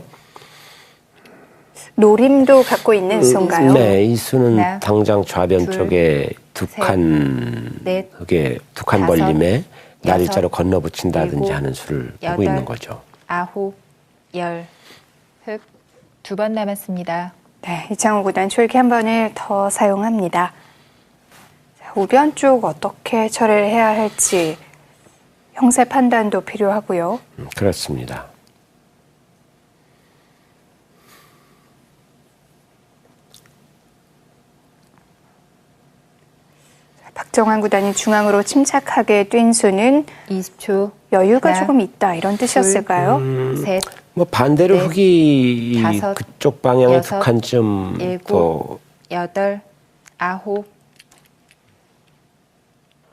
A: 노림도 갖고 있는 수인가요?
B: 네, 이 수는
C: 하나,
B: 당장 좌변
C: 둘,
B: 쪽에 두
C: 셋,
B: 칸
C: 넷,
B: 흙에 두 칸
C: 다섯,
B: 벌림에 날일자로
C: 여섯,
B: 건너 붙인다든지
C: 일곱,
B: 하는 수를 보고
C: 여덟,
B: 있는 거죠.
C: 아홉, 열. 흙 두 번 남았습니다.
A: 네, 이창호 구단 초읽기 한 번을 더 사용합니다. 자, 우변 쪽 어떻게 처리를 해야 할지 형세 판단도 필요하고요.
B: 그렇습니다.
A: 박정환 구단이 중앙으로 침착하게 뛴 수는
C: 20초.
A: 여유가
C: 하나,
A: 조금 있다 이런 뜻이었을까요?
C: 셋,
B: 뭐 반대로
C: 넷,
B: 흙이
C: 다섯,
B: 그쪽 방향을
C: 여섯,
B: 두 칸쯤
C: 일곱,
B: 더
C: 여덟, 아홉.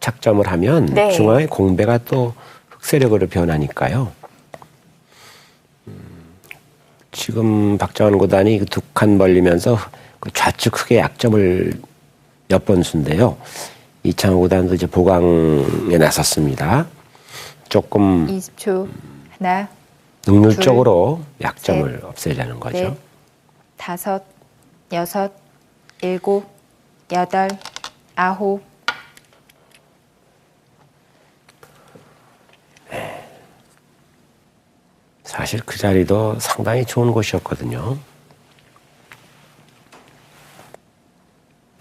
B: 착점을 하면
A: 네.
B: 중앙의 공배가 또 흑세력으로 변하니까요. 지금 박정환 구단이 두 칸 벌리면서 그 좌측 흙의 약점을 엿본 수인데요. 이창호 구단도 이제 보강에 나섰습니다. 조금
C: 20초. 하나,
B: 능률적으로 약점을
C: 셋,
B: 없애자는 거죠.
C: 넷, 다섯, 여섯, 일곱, 여덟, 아홉.
B: 사실 그 자리도 상당히 좋은 곳이었거든요.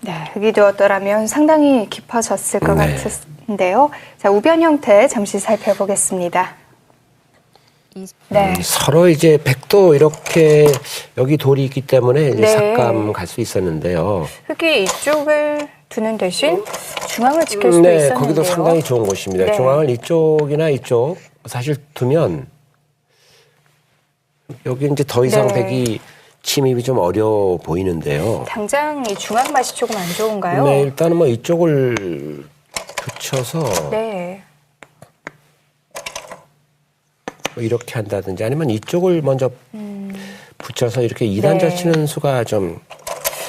A: 네, 흙이 되었더라면 상당히 깊어졌을 것
B: 네.
A: 같은데요. 자, 우변 형태 잠시 살펴보겠습니다.
C: 20초.
A: 네.
B: 서로 이제 백도 이렇게 여기 돌이 있기 때문에 이제
A: 네.
B: 삭감 갈 수 있었는데요.
A: 흙이 이쪽을 두는 대신 중앙을 지킬 수도
B: 네,
A: 있었는데요.
B: 거기도 상당히 좋은 곳입니다.
A: 네.
B: 중앙을 이쪽이나 이쪽 사실 두면 여기 이제 더 이상
A: 네.
B: 백이 침입이 좀 어려워 보이는데요.
A: 당장 이 중앙 맛이 조금 안 좋은가요?
B: 네, 일단은 뭐 이쪽을 붙여서
A: 네.
B: 뭐 이렇게 한다든지 아니면 이쪽을 먼저 붙여서 이렇게 2단자
A: 네.
B: 치는 수가 좀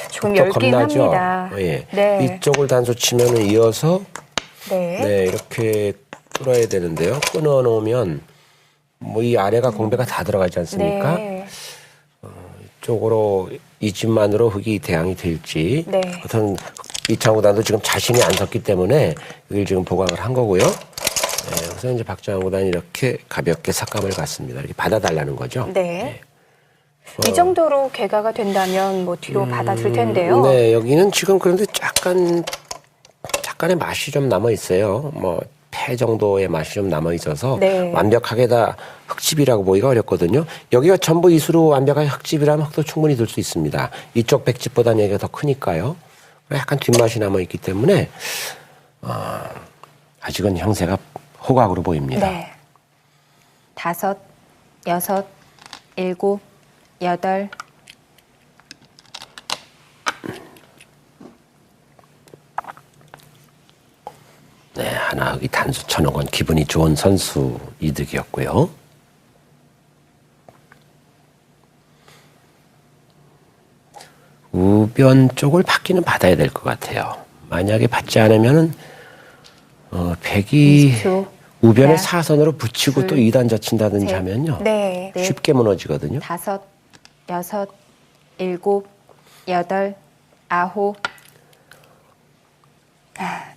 A: 조금
B: 더
A: 얇긴
B: 겁나죠.
A: 합니다.
B: 예.
A: 네.
B: 이쪽을 단수 치면은 이어서
A: 네.
B: 네, 이렇게 끌어야 되는데요. 끊어 놓으면 뭐 이 아래가 공배가 다 들어가지 않습니까?
A: 네.
B: 이쪽으로 이 집만으로 흙이 대항이 될지.
A: 네.
B: 어떤 이창구단도 지금 자신이 안 섰기 때문에 이걸 지금 보강을 한 거고요. 네, 그래서 이제 박정환 구단이 이렇게 가볍게 삭감을 갔습니다. 이렇게 받아달라는 거죠.
A: 네. 이 정도로 개가가 된다면 뭐 뒤로 받아줄 텐데요.
B: 네, 여기는 지금 그런데 약간의 맛이 좀 남아 있어요. 뭐 폐 정도의 맛이 좀 남아 있어서
A: 네.
B: 완벽하게 다 흙집이라고 보기가 어렵거든요. 여기가 전부 이수로 완벽하게 흙집이라면 흙도 충분히 둘 수 있습니다. 이쪽 백집보다는 여기가 더 크니까요. 약간 뒷맛이 남아 있기 때문에 아직은 형세가 호각으로 보입니다.
A: 네.
C: 다섯, 여섯, 일곱, 여덟.
B: 네, 하나 흑이 단수 쳐놓은 건 기분이 좋은 선수 이득이었고요. 우변 쪽을 받기는 받아야 될 것 같아요. 만약에 받지 않으면은 백이
C: 20초.
B: 우변에
C: 하나,
B: 사선으로 붙이고
C: 둘,
B: 또 2단 젖힌다든지
C: 셋.
B: 하면요.
A: 네.
B: 쉽게 무너지거든요.
C: 다섯, 여섯, 일곱, 여덟, 아홉.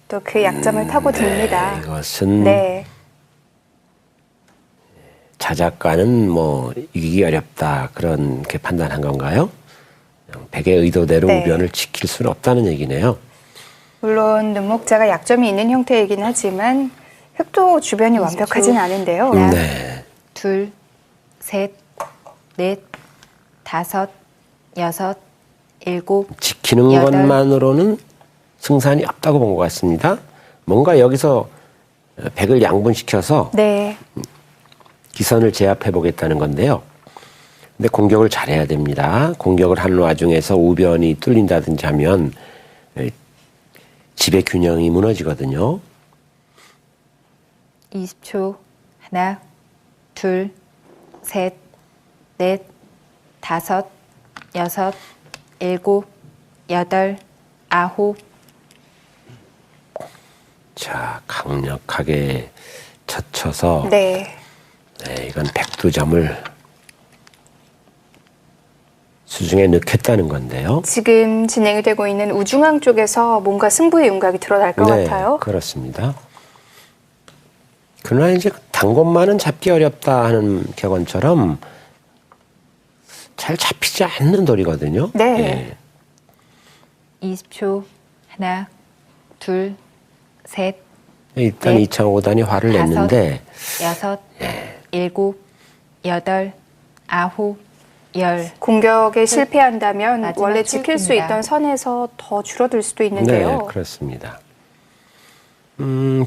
A: 또 그 약점을 타고 듭니다.
B: 이것은
A: 네.
B: 자작가는 뭐 이기기 어렵다 그렇게 판단한 건가요? 백의 의도대로
A: 네.
B: 우변을 지킬 수는 없다는 얘기네요.
A: 물론 눈목자가 약점이 있는 형태이긴 하지만 흑도 주변이
C: 20초.
A: 완벽하진 않은데요.
B: 네.
C: 둘, 셋, 넷, 다섯, 여섯, 일곱.
B: 지키는
C: 여덟.
B: 것만으로는 승산이 없다고 본 것 같습니다. 뭔가 여기서 백을 양분시켜서
A: 네.
B: 기선을 제압해 보겠다는 건데요. 근데 공격을 잘해야 됩니다. 공격을 하는 와중에서 우변이 뚫린다든지 하면 집의 균형이 무너지거든요.
C: 20초. 하나, 둘, 셋, 넷, 다섯, 여섯, 일곱, 여덟, 아홉.
B: 자, 강력하게 젖혀서
A: 네.
B: 네, 이건 백두점을 수중에 넣겠다는 건데요.
A: 지금 진행이 되고 있는 우중앙 쪽에서 뭔가 승부의 윤곽이 드러날 것
B: 네,
A: 같아요.
B: 그렇습니다. 그러나 이제 단 것만은 잡기 어렵다 하는 격언처럼 잘 잡히지 않는 돌이거든요.
A: 네.
B: 예.
C: 20초. 하나, 둘, 셋,
B: 일단
C: 넷,
B: 2,5단이 화를
C: 다섯,
B: 냈는데
C: 여섯, 일곱, 여덟, 아홉, 열.
A: 공격에 실패한다면
C: 마지막
A: 원래 지킬 수
C: 초입니다.
A: 있던 선에서 더 줄어들 수도
B: 네,
A: 있는데요.
B: 그렇습니다.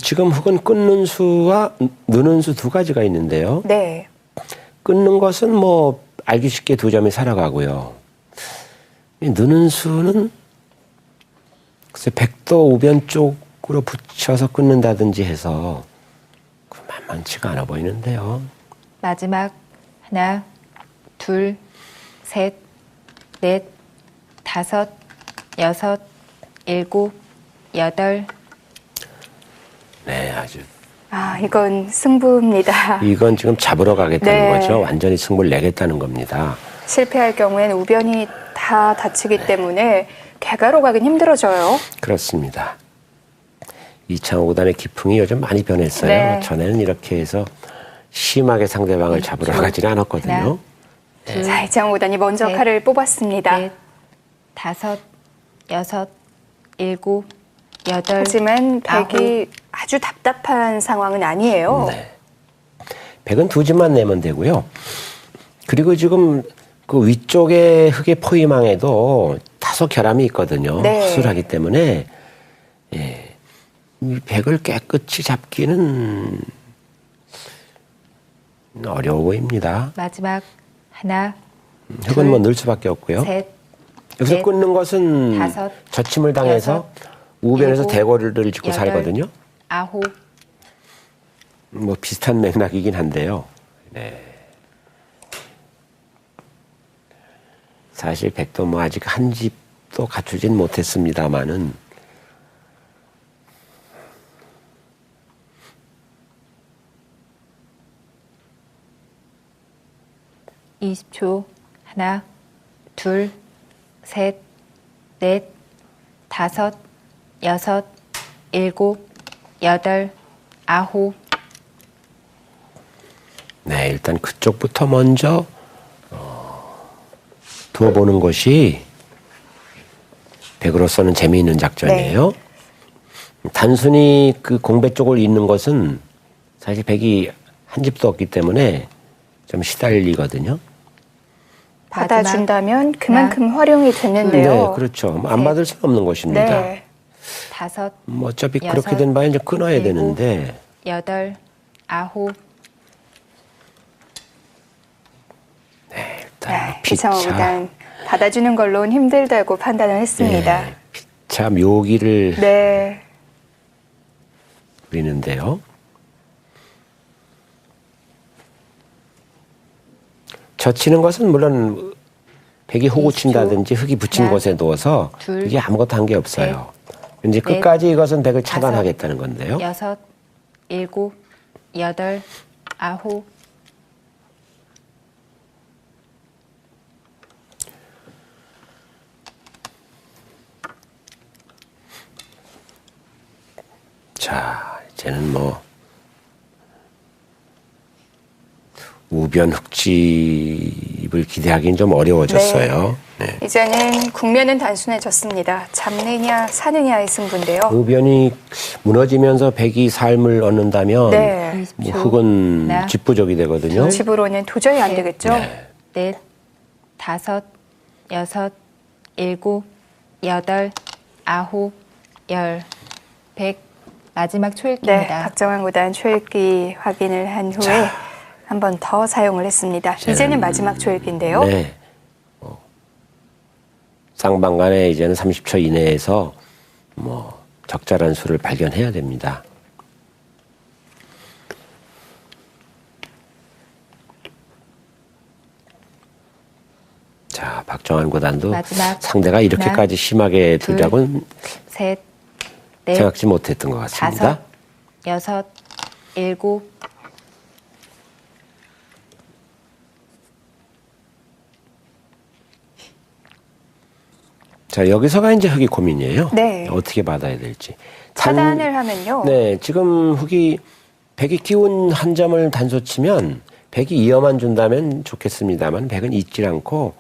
B: 지금 흑은 끊는 수와 느는 수 두 가지가 있는데요.
A: 네.
B: 끊는 것은 뭐 알기 쉽게 두 점이 살아가고요. 느는 수는 글쎄 백도 우변 쪽으로 붙여서 끊는다든지 해서 만만치가 않아 보이는데요.
C: 마지막. 하나, 둘, 셋, 넷, 다섯, 여섯, 일곱, 여덟.
B: 네, 아주
A: 이건 승부입니다.
B: 이건 지금 잡으러 가겠다는
A: 네.
B: 거죠. 완전히 승부를 내겠다는 겁니다.
A: 실패할 경우엔 우변이 다 다치기 때문에 개가로 가긴 힘들어져요.
B: 그렇습니다. 2,5단의 기풍이 요즘 많이 변했어요.
A: 네.
B: 전에는 이렇게 해서 심하게 상대방을 잡으러 가지는 않았거든요.
C: 둘,
A: 자, 이장호단이 먼저
C: 셋,
A: 칼을 뽑았습니다.
C: 넷, 다섯, 여섯, 일곱, 여덟.
A: 하지만 백이 아주 답답한 상황은 아니에요.
B: 네. 백은 두 집만 내면 되고요. 그리고 지금 그 위쪽에 흑의 포위망에도 다소 결함이 있거든요.
A: 네.
B: 허술하기 때문에 예. 이 백을 깨끗이 잡기는 어려워 보입니다.
C: 마지막. 하나,
B: 흑은 뭐 넣을 수밖에 없고요.
C: 셋,
B: 여기서
C: 넷,
B: 끊는 것은
C: 다섯,
B: 젖힘을 당해서
C: 여섯,
B: 우변에서
C: 일곱,
B: 대거리를 짓고
C: 여덟,
B: 살거든요.
C: 아홉.
B: 뭐 비슷한 맥락이긴 한데요. 네. 사실 백도 뭐 아직 한 집도 갖추진 못했습니다만은
C: 20초. 하나, 둘, 셋, 넷, 다섯, 여섯, 일곱, 여덟, 아홉.
B: 네, 일단 그쪽부터 먼저 두어보는 것이 백으로서는 재미있는 작전이에요. 단순히 그 공배 쪽을 잇는 것은 사실 백이 한 집도 없기 때문에 좀 시달리거든요.
A: 받아준다면 그만큼 활용이 됐는데요.
B: 네, 그렇죠. 안 받을 수는 없는 것입니다.
A: 네.
C: 다섯,
B: 뭐 어차피
C: 여섯,
B: 그렇게 된 바에 이제 끊어야
C: 일곱,
B: 되는데
C: 여덟, 아홉.
B: 일단
A: 이상호 구단 받아주는 걸로는 힘들다고 판단을 했습니다.
B: 네, 피차 묘기를
A: 네.
B: 부리는데요. 젖히는 것은 물론 백이 호구 친다든지 흙이 붙인 곳에 누워서 이게 아무것도 한 게 없어요. 이제 끝까지 이것은 백을 차단하겠다는 건데요.
C: 6, 7, 8, 9.
B: 자, 이제는 뭐 우변 흙집을 기대하기는 좀 어려워졌어요. 네.
A: 이제는 국면은 단순해졌습니다. 잡느냐 사느냐의 승부인데요.
B: 우변이 무너지면서 백이 삶을 얻는다면
A: 네.
B: 뭐 흙은 집부족이 되거든요.
A: 집으로는 도저히 안 되겠죠.
B: 네.
C: 4, 5, 6, 7, 8, 9, 10, 100. 마지막
A: 네,
C: 초읽기입니다.
A: 박정환 구단 초읽기 확인을 한 후에 한 번 더 사용을 했습니다. 이제는 마지막 초읽기인데요.
B: 네. 쌍방간에 이제는 30초 이내에서 뭐 적절한 수를 발견해야 됩니다. 자, 박정환 구단도
C: 마지막.
B: 상대가 이렇게까지 심하게 들자고는
C: 셋, 넷,
B: 생각지 못했던 것 같습니다.
C: 5, 6, 7.
B: 자, 여기서가 이제 흙이 고민이에요.
A: 네.
B: 어떻게 받아야 될지.
A: 차단을 하면요.
B: 네, 지금 흙이 백이 끼운 한 점을 단수 치면 백이 이어만 준다면 좋겠습니다만 백은 잊질 않고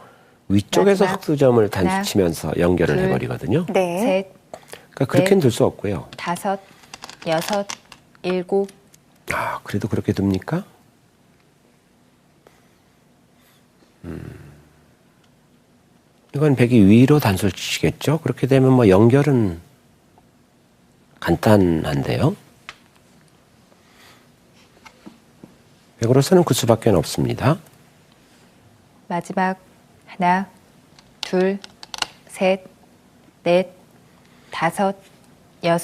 B: 위쪽에서
C: 마지막.
B: 흙 두 점을 단수 치면서 연결을 해버리거든요.
A: 네.
C: 셋,
B: 그러니까 그렇게는 둘 수 없고요.
C: 5, 6, 7.
B: 아, 그래도 그렇게 둡니까? 이건 백이 위로 단수를 치겠죠? 그렇게 되면 뭐 연결은 간단한데요. 백으로서는 그 수밖에 없습니다.
C: 마지막 하나, 둘, 셋, 넷, 5, 6,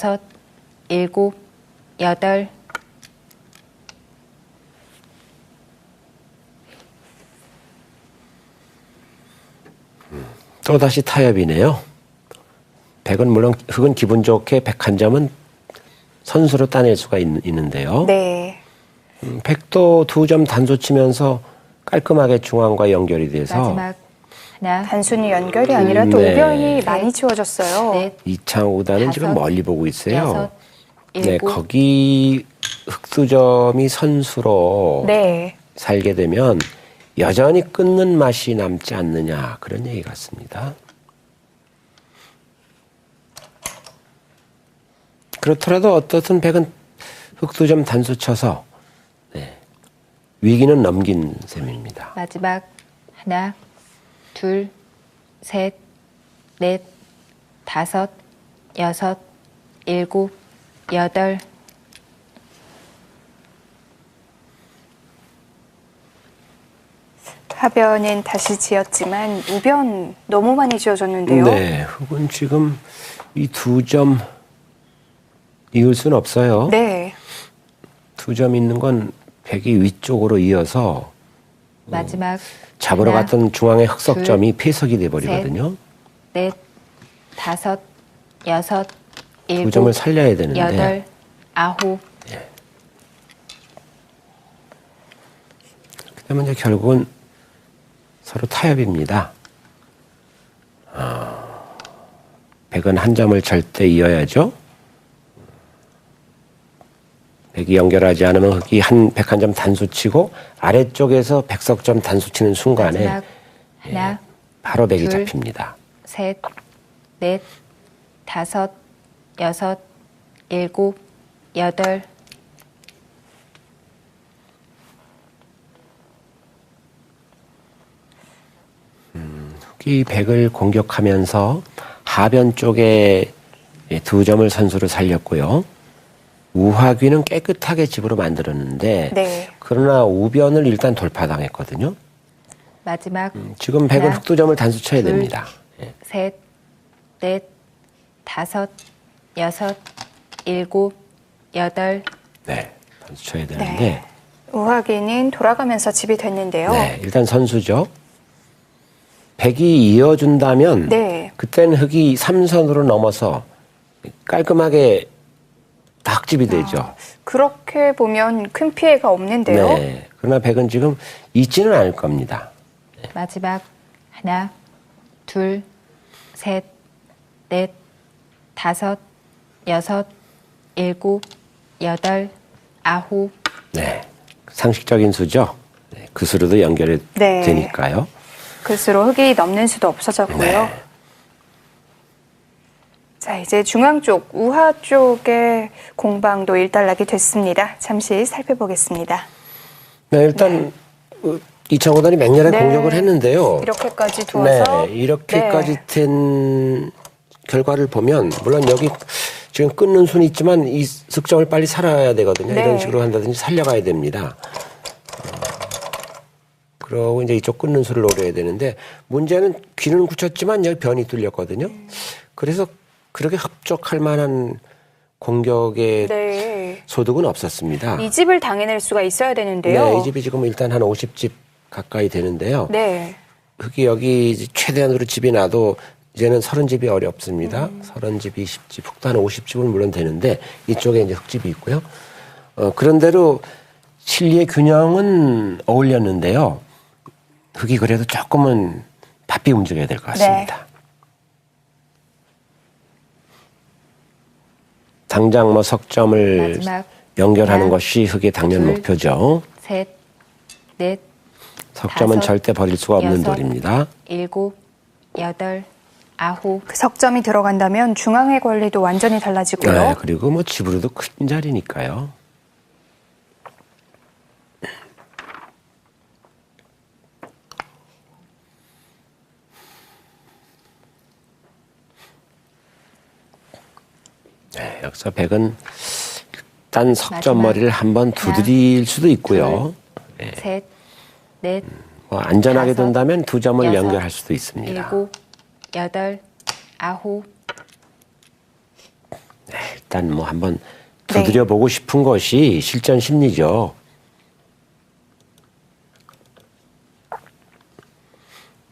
C: 7, 8.
B: 또다시 타협이네요. 백은 물론 흙은 기분 좋게 101점은 선수로 따낼 수가 있는데요.
A: 네.
B: 백도 2점 단수 치면서 깔끔하게 중앙과 연결이 돼서
C: 마지막 하나,
A: 단순히 연결이 아니라 또
B: 네.
A: 우변이 많이 지워졌어요.
C: 넷,
B: 이창호 구단은
C: 5,
B: 지금 멀리 보고 있어요.
C: 6,
B: 네,
C: 7.
B: 거기 흙두점이 선수로
A: 네.
B: 살게 되면 여전히 끊는 맛이 남지 않느냐 그런 얘기 같습니다. 그렇더라도 어떻든 백은 흙두점 단수 쳐서 위기는 넘긴 셈입니다.
C: 마지막 하나, 둘, 셋, 넷, 5, 6, 7, 8.
A: 하변은 다시 지었지만 우변 너무 많이 지어졌는데요.
B: 네, 흙은 지금 이 2점 이을 수는 없어요.
A: 네.
B: 2점 있는 건 백이 위쪽으로 이어서
C: 마지막
B: 잡으러
C: 하나,
B: 갔던 중앙의 흑석점이
C: 둘,
B: 폐석이 돼버리거든요.
C: 넷, 5, 6, 7,
B: 2점을 살려야 되는데
C: 8, 9.
B: 그다음에 이제 결국은 서로 타협입니다. 백은 한 점을 절대 이어야죠. 백이 연결하지 않으면 흑이 백 한 점 단수 치고 아래쪽에서 백석점 단수 치는 순간에
C: 마지막 하나,
B: 바로 백이
C: 둘,
B: 잡힙니다.
C: 셋, 넷, 5, 6, 7, 8.
B: 흑이 백을 공격하면서 하변 쪽에 2점을 선수로 살렸고요. 우하귀는 깨끗하게 집으로 만들었는데
A: 네.
B: 그러나 우변을 일단 돌파당했거든요.
C: 마지막.
B: 지금 100은
C: 하나,
B: 흑두점을 단수 쳐야
C: 둘,
B: 됩니다. 예.
C: 셋, 넷, 다섯, 여섯, 일곱, 여덟.
B: 네, 단수 쳐야 되는데.
A: 네. 우하기는 돌아가면서 집이 됐는데요.
B: 네, 일단 선수죠. 100이 이어준다면
A: 네.
B: 그때는 흑이 3선으로 넘어서 깔끔하게 다 흑집이 되죠.
A: 그렇게 보면 큰 피해가 없는데요.
B: 네. 그러나 100은 지금 있지는 않을 겁니다.
C: 마지막. 하나, 둘, 셋, 넷, 다섯, 여섯, 일곱, 여덟, 아홉.
B: 네. 상식적인 수죠. 네. 그 수로도 연결이
A: 네.
B: 되니까요.
A: 그 수로 흑이 넘는 수도 없어졌고요.
B: 네.
A: 자, 이제 중앙 쪽, 우하 쪽의 공방도 일단락이 됐습니다. 잠시 살펴보겠습니다.
B: 네, 일단 이창호단이 맹렬하게
A: 네.
B: 공격을 했는데요.
A: 이렇게까지 두어서
B: 네, 이렇게까지 된 결과를 보면 물론 여기 지금 끊는 순이 있지만 이 득점을 빨리 살아야 되거든요.
A: 네.
B: 이런 식으로 한다든지 살려가야 됩니다. 그러고 이제 이쪽 끊는 수를 노려야 되는데 문제는 귀는 굳혔지만 여기 변이 뚫렸거든요. 그래서 그렇게 흡족할 만한 공격의
A: 네.
B: 소득은 없었습니다.
A: 이 집을 당해낼 수가 있어야 되는데요.
B: 네, 이 집이 지금 일단 한 50집 가까이 되는데요.
A: 네.
B: 흑이 여기 최대한으로 집이 나도 이제는 30집이 어렵습니다. 30집, 20집, 흑도 한 50집은 물론 되는데 이쪽에 이제 흑집이 있고요. 그런대로 실리의 균형은 어울렸는데요. 흑이 그래도 조금은 바삐 움직여야 될 것 같습니다.
A: 네.
B: 당장 뭐 석점을
C: 마지막.
B: 연결하는
C: 하나,
B: 것이 흑의 당면
C: 둘,
B: 목표죠.
C: 셋, 넷,
B: 석점은
C: 다섯,
B: 절대 버릴 수가 없는
C: 여섯,
B: 돌입니다.
C: 일곱, 여덟, 아홉.
A: 그 석점이 들어간다면 중앙의 권리도 완전히 달라지고요.
B: 네, 그리고 뭐 집으로도 큰 자리니까요. 네, 여기서 100은 일단 석점머리를 한번 두드릴 수도 있고요. 네.
C: 셋, 넷,
B: 뭐 안전하게
C: 다섯,
B: 된다면 두 점을
C: 여섯,
B: 연결할 수도 있습니다.
C: 일곱, 여덟, 아홉.
B: 일단 뭐 한번 두드려 보고 싶은 것이 실전 심리죠.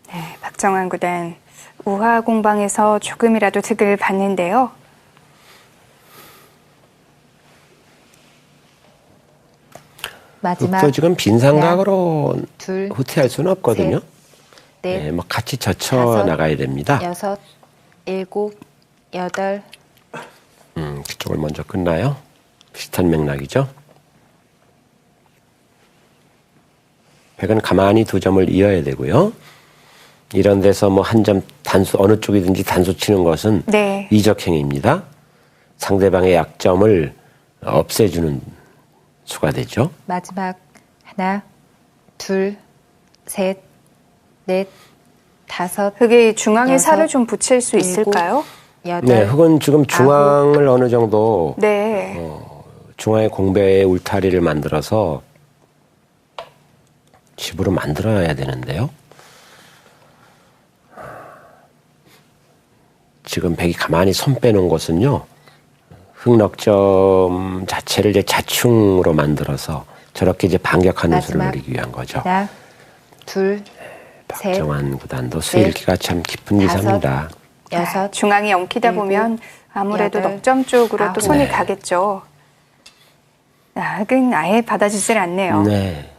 A: 네, 박정환 구단 우하 공방에서 조금이라도 득을 봤는데요.
C: 마지막.
B: 흑도 지금 빈삼각으로
C: 둘,
B: 후퇴할 수는 없거든요.
C: 넷,
B: 네, 뭐 같이 젖혀
C: 다섯,
B: 나가야 됩니다.
C: 여섯, 일곱, 여덟.
B: 그쪽을 먼저 끝나요. 비슷한 맥락이죠. 100은 가만히 두 점을 이어야 되고요. 이런 데서 뭐 한 점 단수 어느 쪽이든지 단수 치는 것은
A: 네.
B: 이적행위입니다. 상대방의 약점을 없애주는 수가 되죠.
C: 마지막. 하나, 둘, 셋, 넷, 다섯,
A: 흑이 중앙에
C: 여섯,
A: 살을 좀 붙일 수
C: 일곱,
A: 있을까요?
C: 여덟.
B: 네, 흑은 지금 중앙을 어느 정도
A: 네.
B: 중앙의 공배의 울타리를 만들어서 집으로 만들어야 되는데요. 지금 100이 가만히 손 빼놓은 것은요. 흑넉점 자체를 이제 자충으로 만들어서 저렇게 이제 반격하는 수를
C: 마지막.
B: 노리기 위한 거죠.
C: 하나, 둘, 셋,
B: 박정환 구단도 수일기가 참 깊은
C: 다섯,
B: 기사입니다.
C: 여섯.
A: 중앙이 엉키다
C: 일곱,
A: 보면 아무래도
C: 여덟,
A: 넉점 쪽으로 또
C: 아홉.
A: 손이
B: 네.
A: 가겠죠. 흑은 아예 받아주질 않네요.
B: 네.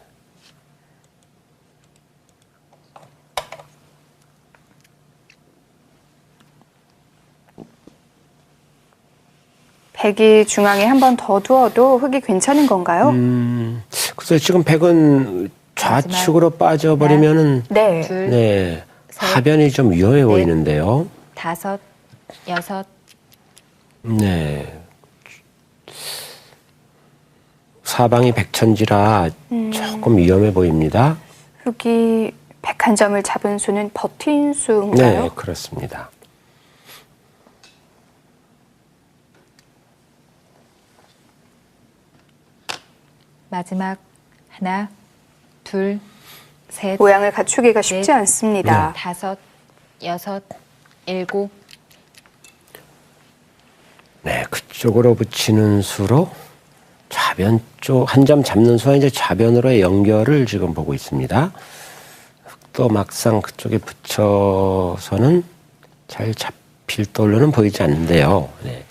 A: 백이 중앙에 한 번 더 두어도 흑이 괜찮은 건가요?
B: 그래서 지금 100은 좌측으로 빠져버리면은
A: 네.
C: 둘,
B: 네,
C: 셋,
B: 하변이 좀 위험해
C: 넷.
B: 보이는데요.
C: 다섯, 여섯.
B: 네. 사방이 백천지라 조금 위험해 보입니다.
A: 흑이 101점을 잡은 수는 버틴 수인가요?
B: 네, 그렇습니다.
C: 마지막. 하나, 둘, 셋,
A: 모양을 갖추기가 쉽지
C: 넷,
A: 않습니다.
C: 다섯, 여섯, 일곱.
B: 네, 그쪽으로 붙이는 수로 좌변 쪽 한 점 잡는 수와 이제 좌변으로의 연결을 지금 보고 있습니다. 또 막상 그쪽에 붙여서는 잘 잡힐 돌로는 보이지 않는데요. 네.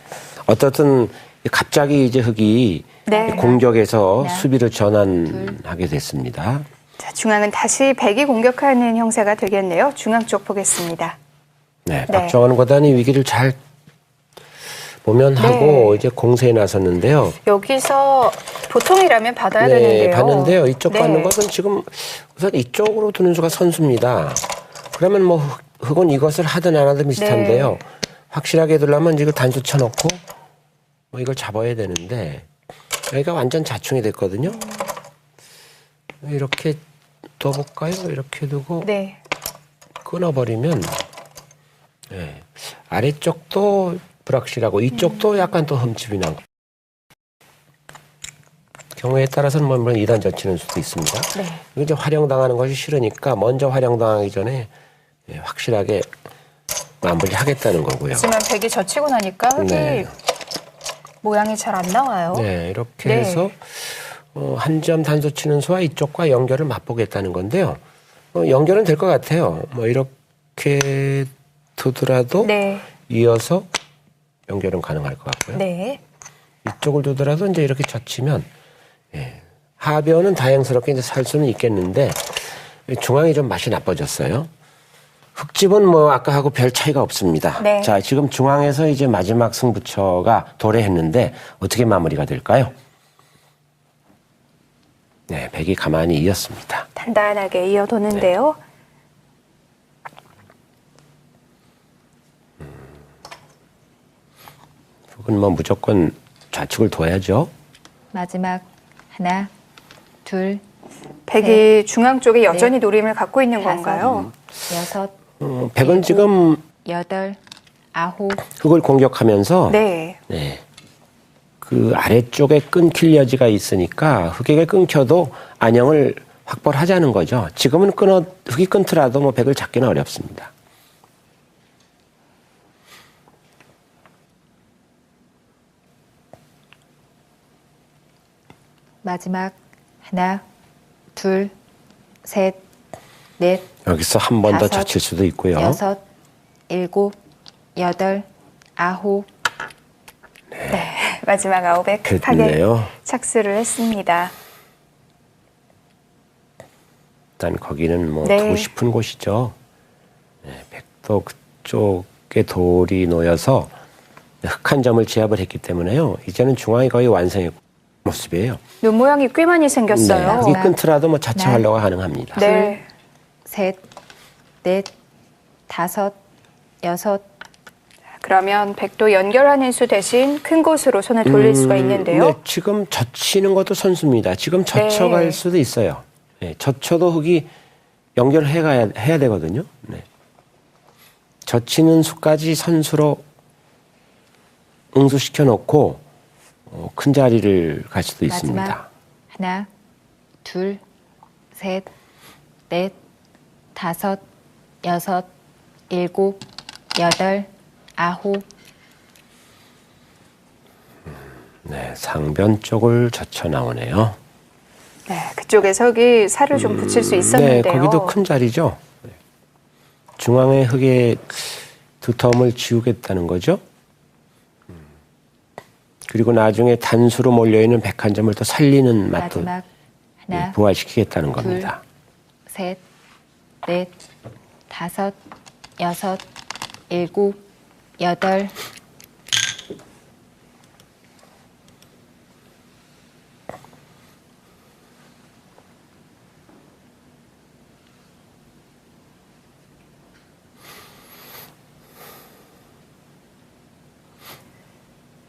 B: 어떻든 갑자기 이제 흑이
A: 네.
B: 공격에서
C: 하나,
B: 수비로 전환하게 됐습니다.
A: 자, 중앙은 다시 백이 공격하는 형세가 되겠네요. 중앙 쪽 보겠습니다.
B: 네, 박정환 구단이 위기를 잘 모면하고 이제 공세에 나섰는데요.
A: 여기서 보통이라면 받아야
B: 네,
A: 되는데요.
B: 봤는데요. 이쪽
A: 네.
B: 받는 것은 지금 우선 이쪽으로 두는 수가 선수입니다. 그러면 뭐 흑은 이것을 하든 안 하든 비슷한데요.
A: 네.
B: 확실하게 두려면 이거 단수 쳐놓고 뭐 이걸 잡아야 되는데 여기가 완전 자충이 됐거든요. 이렇게 둬볼까요? 이렇게 두고
A: 네.
B: 끊어버리면 네. 아래쪽도 불확실하고 이쪽도 약간 또 흠집이 나고 경우에 따라서는 뭐 물론 2단 젖히는 수도 있습니다.
A: 네.
B: 이거 이제 활용당하는 것이 싫으니까 먼저 활용당하기 전에 확실하게 마무리 하겠다는 거고요.
A: 하지만 백이 젖히고 나니까 흑이
B: 네.
A: 모양이 잘 안 나와요.
B: 네, 이렇게
A: 네.
B: 해서 한 점 단수 치는 수와 이쪽과 연결을 맛보겠다는 건데요. 연결은 될 것 같아요. 뭐 이렇게 두더라도
A: 네.
B: 이어서 연결은 가능할 것 같고요.
A: 네.
B: 이쪽을 두더라도 이제 이렇게 젖히면 하변은 다행스럽게 이제 살 수는 있겠는데 중앙이 좀 맛이 나빠졌어요. 흑집은 뭐 아까하고 별 차이가 없습니다.
A: 네.
B: 자, 지금 중앙에서 이제 마지막 승부처가 도래했는데 어떻게 마무리가 될까요? 네, 백이 가만히 이었습니다.
A: 단단하게 이어도는데요.
B: 흑은 뭐 무조건 좌측을 둬야죠.
C: 마지막 하나, 둘,
A: 백이 중앙 쪽에 여전히 노림을 갖고 있는 건가요?
C: 여섯,
B: 백은 지금
C: 여덟, 아홉.
B: 흑을 공격하면서
A: 네.
B: 네. 그 아래쪽에 끊길 여지가 있으니까 흑에게 끊겨도 안형을 확보를 하자는 거죠. 지금은 흑이 끊더라도 뭐 백을 잡기는 어렵습니다.
C: 마지막 하나, 둘, 셋, 넷,
B: 여기서 한 번 더
C: 다섯,
B: 젖힐 수도 있고요.
C: 여섯, 일곱, 여덟, 아홉.
A: 네. 마지막 아홉에 크게
B: 됐네요.
A: 착수를 했습니다.
B: 일단 거기는 뭐
A: 네.
B: 두고 싶은 곳이죠. 네, 백도 그쪽에 돌이 놓여서 흑 한 점을 제압을 했기 때문에요. 이제는 중앙이 거의 완성의 모습이에요.
A: 눈 모양이 꽤 많이 생겼어요.
B: 흑이 끊더라도 뭐 자체 활로가 가능합니다.
A: 네.
C: 셋, 넷, 다섯, 여섯.
A: 그러면 백도 연결하는 수 대신 큰 곳으로 손을 돌릴 수가 있는데요.
B: 네, 지금 젖히는 것도 선수입니다. 지금 젖혀갈
A: 네.
B: 수도 있어요. 네, 젖혀도 흑이 연결해야 되거든요. 네. 젖히는 수까지 선수로 응수시켜 놓고 큰 자리를 갈 수도 있습니다.
C: 마지막 하나, 둘, 셋, 넷, 다섯, 여섯, 일곱, 여덟, 아홉.
B: 네, 상변 쪽을 젖혀 나오네요.
A: 네, 그쪽에서 흑이 살을 좀 붙일 수
B: 네,
A: 있었는데요.
B: 거기도 큰 자리죠. 네. 중앙에 흑의 두텀을 지우겠다는 거죠. 그리고 나중에 단수로 몰려있는 101점을 또 살리는 맛도
C: 마지막 하나,
B: 부활시키겠다는 겁니다.
C: 셋, 넷, 다섯, 여섯, 일곱, 여덟.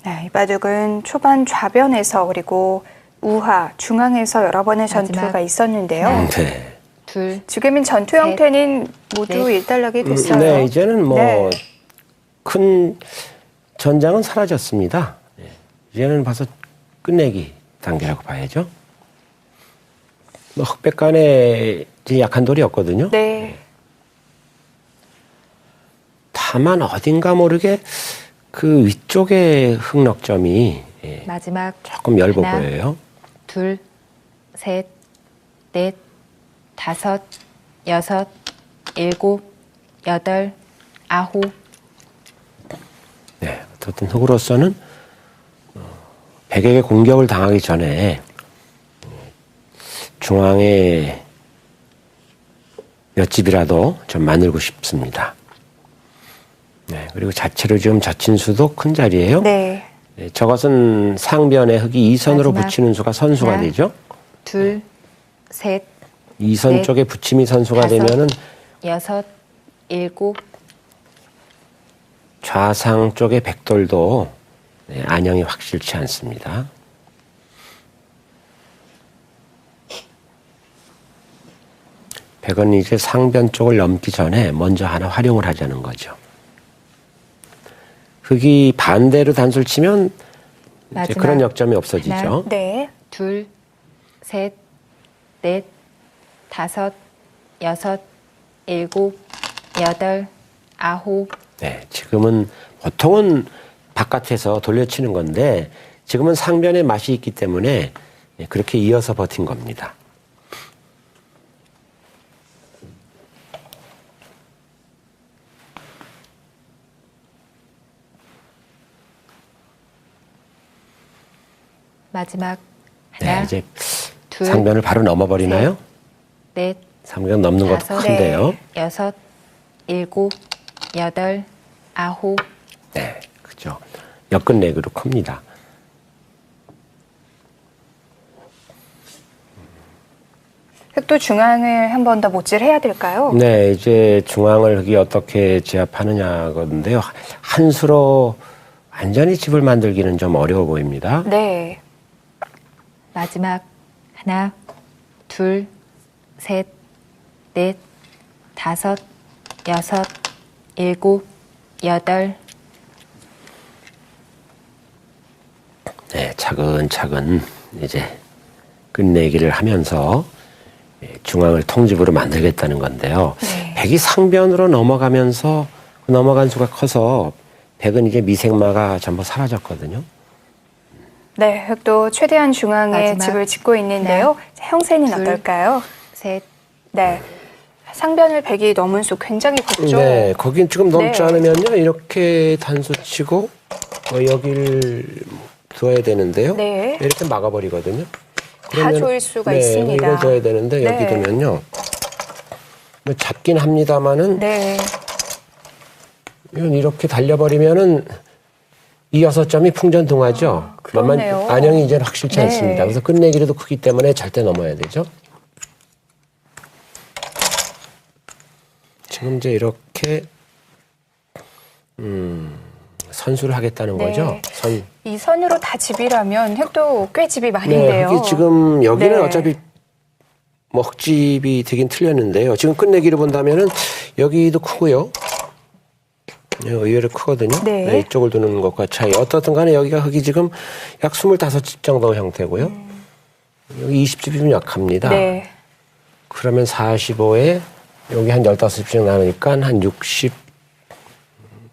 A: 네, 이 바둑은 초반 좌변에서 그리고 우하, 중앙에서 여러 번의 전투가
C: 마지막.
A: 있었는데요.
B: 네.
C: 둘,
A: 지금은 전투
C: 셋,
A: 형태는 모두
C: 넷.
A: 일단락이 됐어요.
B: 네, 이제는 뭐
A: 네.
B: 큰 전장은 사라졌습니다. 네. 이제는 벌써 끝내기 단계라고 봐야죠. 뭐 흑백간에 약한 돌이었거든요.
A: 네.
B: 다만 어딘가 모르게 그 위쪽에 흑력점이
C: 마지막
B: 조금 엷어
C: 하나,
B: 보여요.
C: 둘, 셋, 넷, 다섯, 여섯, 일곱, 여덟, 아홉.
B: 네, 어떤 흑으로서는 백에게 공격을 당하기 전에 중앙에 몇 집이라도 좀 만들고 싶습니다. 네, 그리고 자체로 지금 젖힌 수도 큰 자리예요.
A: 네.
B: 네, 저것은 상변에 흙이 2선으로
C: 마지막
B: 붙이는 수가 선수가
C: 하나,
B: 되죠.
C: 둘, 셋,
B: 2선
C: 넷,
B: 쪽에 붙임이 선수가
C: 다섯,
B: 되면은
C: 여섯, 일곱.
B: 좌상 쪽의 백돌도 안형이 확실치 않습니다. 백은 이제 상변 쪽을 넘기 전에 먼저 하나 활용을 하자는 거죠. 흙이 반대로 단수를 치면 이제
C: 마지막
B: 그런 역점이 없어지죠.
C: 하나,
A: 네.
C: 둘, 셋, 넷, 다섯, 여섯, 일곱, 여덟, 아홉.
B: 네, 지금은 보통은 바깥에서 돌려치는 건데 지금은 상변에 맛이 있기 때문에 그렇게 이어서 버틴 겁니다.
C: 마지막 하나,
B: 네, 이제
C: 둘,
B: 상변을 바로 넘어버리나요?
C: 넷,
B: 상변 넘는 것도
C: 다섯,
B: 큰데요.
C: 여섯, 일곱, 여덟, 아홉.
B: 네, 그죠. 역끝내기로 큽니다.
A: 흑도 중앙을 한 번 더 못질해야 될까요?
B: 네, 이제 중앙을 흙이 어떻게 제압하느냐건데요. 한 수로 완전히 집을 만들기는 좀 어려워 보입니다.
A: 네.
C: 마지막 하나, 둘, 셋, 넷, 다섯, 여섯, 일곱, 여덟.
B: 네, 차근차근 이제 끝내기를 하면서 중앙을 통집으로 만들겠다는 건데요.
A: 네.
B: 백이 상변으로 넘어가면서 그 넘어간 수가 커서 백은 이제 미생마가 전부 사라졌거든요.
A: 네, 흑도 최대한 중앙에
C: 마지막
A: 집을 짓고 있는데요. 형세는
C: 둘,
A: 어떨까요?
C: 셋.
A: 네. 상변을 백이 넘은 수 굉장히 컸죠.
B: 네, 거긴 지금 넘지
A: 네.
B: 않으면요. 이렇게 단수 치고 여기를 두어야 되는데요.
A: 네.
B: 이렇게 막아버리거든요.
A: 다 조일 수가 있습니다.
B: 이걸 둬야 되는데 여기
A: 네.
B: 두면요. 뭐 잡긴 합니다만은
A: 네.
B: 이건 이렇게 달려버리면은 이 6점이 풍전등화죠.
A: 그렇네요.
B: 안형이 이제 확실치
A: 네.
B: 않습니다. 그래서 끝내기로도 크기 때문에 절대 넘어야 되죠. 지금 이제 이렇게 선수를 하겠다는
A: 네.
B: 거죠.
A: 이 선으로 다 집이라면 흑도 꽤 집이
B: 네,
A: 많은데요.
B: 흑이 지금 여기는
A: 네.
B: 어차피 뭐 흑집이 되긴 틀렸는데요. 지금 끝내기를 본다면은 여기도 크고요. 네, 의외로 크거든요.
A: 네.
B: 네, 이쪽을 두는 것과 차이. 어떻든 간에 여기가 흑이 지금 약 25집 정도 형태고요. 여기 20집이면 약합니다.
A: 네.
B: 그러면 45에 여기 한 15집 나누니까 한 60,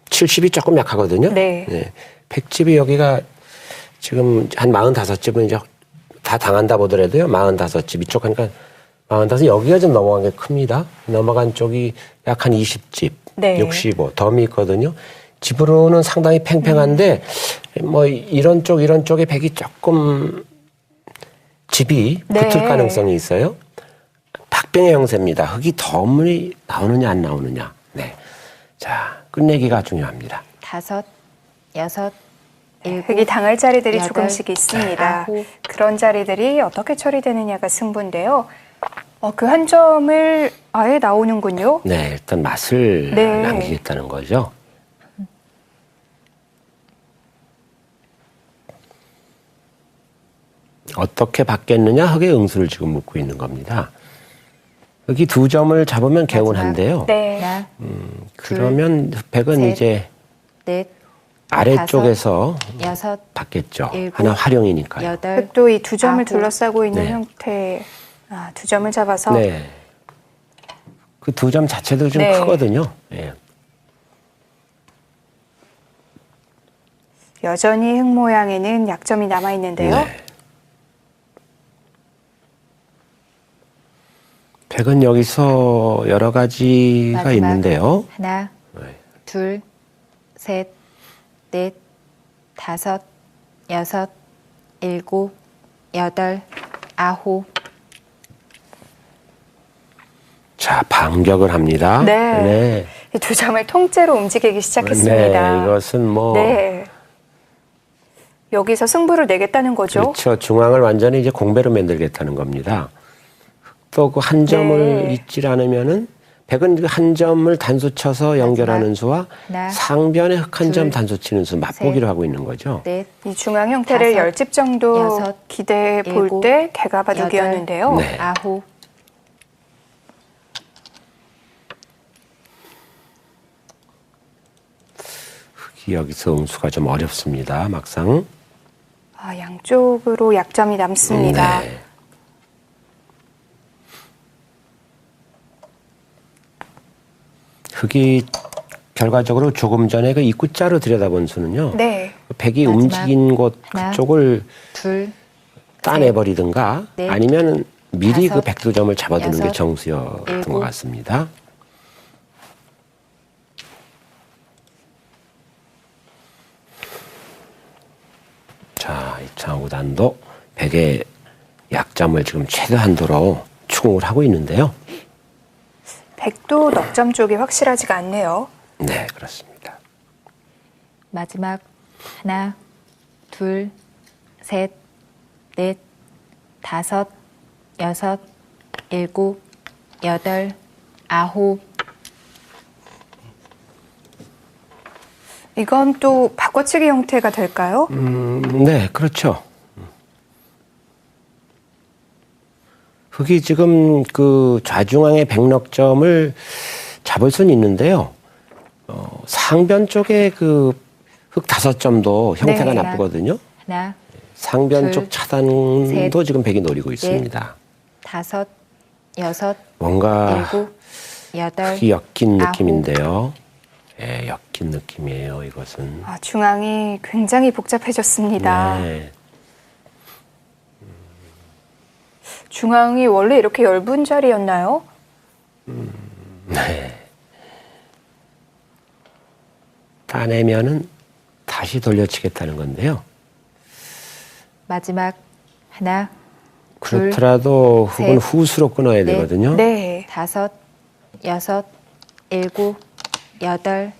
B: 70이 조금 약하거든요.
A: 네.
B: 100집이 여기가 지금 한 45집은 이제 다 당한다 보더라도요. 45집 이쪽 하니까 45 여기가 좀 넘어간 게 큽니다. 넘어간 쪽이 약 한 20집,
A: 네.
B: 65 덤이 있거든요. 집으로는 상당히 팽팽한데 뭐 이런 쪽에 백이 조금 집이
A: 네.
B: 붙을 가능성이 있어요. 박병의 형세입니다. 흙이 덤이 나오느냐 안 나오느냐. 네. 자, 끝내기가 중요합니다.
C: 다섯, 여섯, 일곱.
A: 흑이 당할 자리들이
C: 여덟,
A: 조금씩 있습니다.
C: 아홉.
A: 그런 자리들이 어떻게 처리되느냐가 승부인데요. 그 한 점을 아예 나오는군요.
B: 네, 일단 맛을
A: 네.
B: 남기겠다는 거죠. 어떻게 받겠느냐 흙의 응수를 지금 묻고 있는 겁니다. 여기 2점을 잡으면 개운한데요.
A: 네.
C: 하나,
B: 그러면 백은
C: 셋,
B: 이제
C: 넷,
B: 아래쪽에서
C: 여섯,
B: 받겠죠.
C: 일곱,
B: 하나 활용이니까요.
C: 여덟.
A: 흑도 이 2점을
C: 아홉.
A: 둘러싸고 있는
B: 네.
A: 형태. 아, 2점을 잡아서.
B: 네. 그 2점 자체도 좀
A: 네.
B: 크거든요. 예.
A: 여전히 흙 모양에는 약점이 남아 있는데요.
B: 네. 백은 여기서 여러 가지가
C: 마지막.
B: 있는데요.
C: 하나,
B: 네.
C: 둘, 셋, 넷, 다섯, 여섯, 일곱, 여덟, 아홉.
B: 자, 반격을 합니다.
A: 네. 이 2점을 통째로 움직이기 시작했습니다.
B: 네, 이것은 뭐
A: 네. 여기서 승부를 내겠다는 거죠.
B: 그렇죠. 중앙을 완전히 이제 공배로 만들겠다는 겁니다. 또 그 한 점을
A: 네.
B: 잊지 않으면은 백은 그 한 점을 단수 쳐서 연결하는 수와
C: 하나,
B: 상변에 흙 한 점
C: 둘,
B: 단수 치는 수 맛보기를
C: 셋,
B: 하고 있는 거죠.
C: 넷,
A: 이 중앙 형태를
C: 다섯,
A: 10집 정도
C: 여섯,
A: 기대해 볼
C: 일곱,
A: 때 개가바둑이었는데요.
C: 여덟,
B: 네.
C: 아홉.
B: 흙이 여기서 응수가 좀 어렵습니다. 막상.
A: 아, 양쪽으로 약점이 남습니다.
B: 네. 흙이 결과적으로 조금 전에 그 입구자로 들여다본 수는요.
A: 네.
B: 백이
C: 마지막.
B: 움직인 곳
C: 하나,
B: 그쪽을
C: 둘,
B: 따내버리든가
C: 넷,
B: 아니면 미리 그
C: 다섯,
B: 백두점을 잡아두는 게
C: 여섯,
B: 정수였던 것
C: 일곱.
B: 같습니다. 자, 이창호 구단도 백의 약점을 지금 최대한도로 추궁을 하고 있는데요.
A: 백도 넉점 쪽이 확실하지가 않네요.
B: 네, 그렇습니다.
C: 마지막. 하나, 둘, 셋, 넷, 다섯, 여섯, 일곱, 여덟, 아홉.
A: 이건 또 바꿔치기 형태가 될까요?
B: 네, 그렇죠. 흙이 지금 그 좌중앙의 백넉점을 잡을 수는 있는데요. 상변 쪽에 그 흙 5점도 형태가
A: 네.
B: 나쁘거든요.
C: 하나,
B: 상변
C: 둘,
B: 쪽 차단도
C: 셋,
B: 지금 백이 노리고 있습니다.
C: 다섯, 여섯,
B: 뭔가
C: 일곱, 여덟,
B: 흙이 엮인
C: 아홉.
B: 느낌인데요. 예, 엮인 느낌이에요, 이것은.
A: 아, 중앙이 굉장히 복잡해졌습니다.
B: 네.
A: 중앙이 원래 이렇게 엷은 자리였나요?
B: 네. 따내면은 다시 돌려치겠다는 건데요.
C: 마지막. 하나, 둘,
B: 그렇더라도 흙은
C: 셋,
B: 후수로 끊어야
C: 넷,
B: 되거든요.
A: 네.
C: 다섯, 여섯, 일곱, 여덟,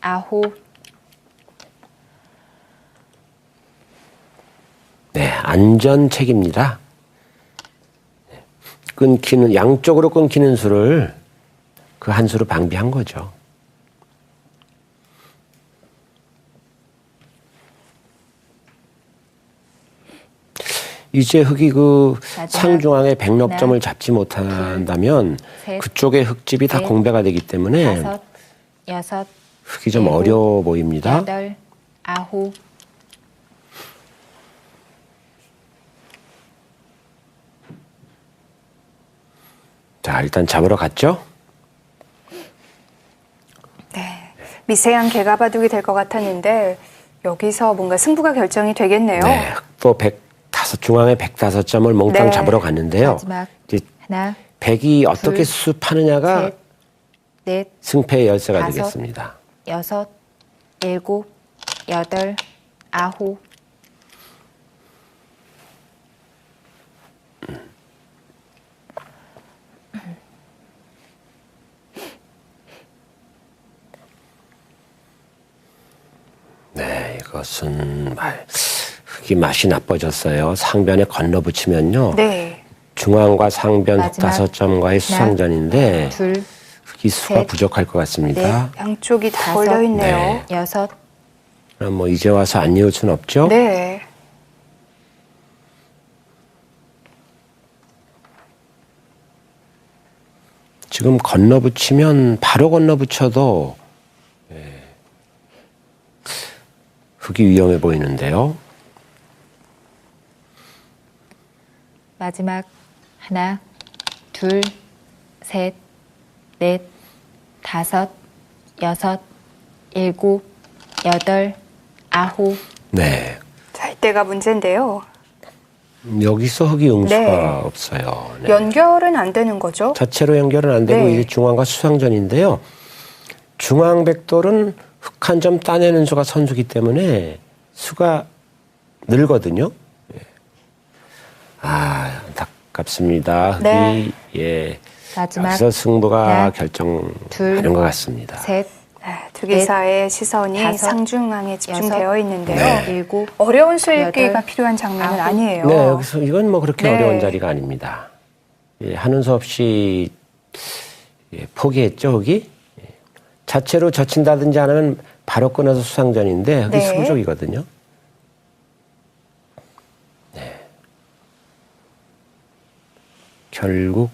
C: 아홉.
B: 네, 안전책입니다. 끊기는 양쪽으로 끊기는 수를 그 한 수로 방비한 거죠. 이제 흙이 그
C: 마지막.
B: 상중앙의 백넉점을
C: 하나,
B: 잡지 못한다면
C: 셋,
B: 그쪽의 흙집이 다
C: 넷,
B: 공배가 되기 때문에
C: 다섯, 여섯,
B: 흙이 좀
C: 일곱,
B: 어려워 보입니다.
C: 여덟, 아홉.
B: 자, 일단 잡으러 갔죠?
A: 네. 미세한 개가바둑이 될 것 같았는데 여기서 뭔가 승부가 결정이 되겠네요.
B: 네, 흙도 중앙에 105점을 몽땅
A: 네.
B: 잡으러 갔는데요.
C: 마지막.
B: 이제
C: 하나,
B: 백이 어떻게
C: 둘,
B: 수습하느냐가
C: 셋, 넷,
B: 승패의 열쇠가
C: 다섯.
B: 되겠습니다.
C: 여섯, 일곱, 여덟, 아홉.
B: 네, 이것은 흙이 맛이 나빠졌어요. 상변에 건너붙이면요.
A: 네.
B: 중앙과 상변 흙
C: 마지막.
B: 5점과의 수상전인데
C: 둘,
B: 흙이 수가
C: 셋,
B: 부족할 것 같습니다.
A: 양쪽이 다
C: 다섯.
A: 걸려 있네요.
B: 네.
C: 여섯,
B: 그럼 뭐 이제 와서 안 이을 수는 없죠?
A: 네.
B: 지금 건너붙이면 바로 건너붙여도 흙이 위험해 보이는데요.
C: 마지막. 하나, 둘, 셋, 넷, 다섯, 여섯, 일곱, 여덟, 아홉.
B: 네.
A: 자, 이때가 문제인데요.
B: 여기서 흑이 응수가
A: 네.
B: 없어요. 네.
A: 연결은 안 되는 거죠?
B: 자체로 연결은 안 되고
A: 네.
B: 이제 중앙과 수상전인데요. 중앙백돌은 흑 한 점 따내는 수가 선수기 때문에 수가 늘거든요. 예. 아, 안타깝습니다. 흑이
A: 네.
B: 예.
C: 마지막
B: 여기서 승부가
C: 하나,
B: 결정하는 것 같습니다.
C: 셋,
A: 두 기사의 시선이
C: 다섯,
A: 상중앙에 집중되어
C: 여섯,
A: 있는데요.
B: 네.
C: 일곱,
A: 어려운 수읽기가
C: 여덟,
A: 필요한 장면은
C: 아홉.
A: 아니에요.
B: 네, 여기서 이건 뭐 그렇게
A: 네.
B: 어려운 자리가 아닙니다. 예, 하는 수 없이 예, 포기했죠, 흑이. 예. 자체로 젖힌다든지 하면 바로 끊어서 수상전인데 흑이
A: 네.
B: 승족이거든요. 네. 결국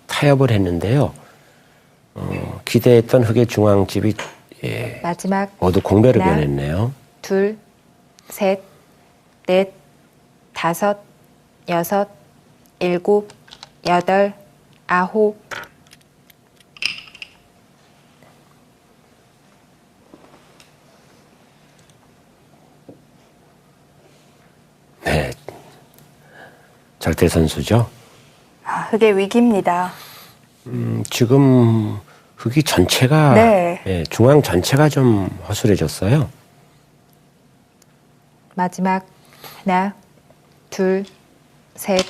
B: 타협을 했는데요. 기대했던 흑의 중앙집이 예,
C: 마지막
B: 모두 공배를
C: 하나,
B: 변했네요.
C: 둘, 셋, 넷, 다섯, 여섯, 일곱, 여덟, 아홉.
B: 네. 절대 선수죠.
A: 아, 흑의 위기입니다.
B: 지금 흑이 전체가
A: 네.
B: 예, 중앙 전체가 좀 허술해졌어요.
C: 마지막 하나, 둘, 셋,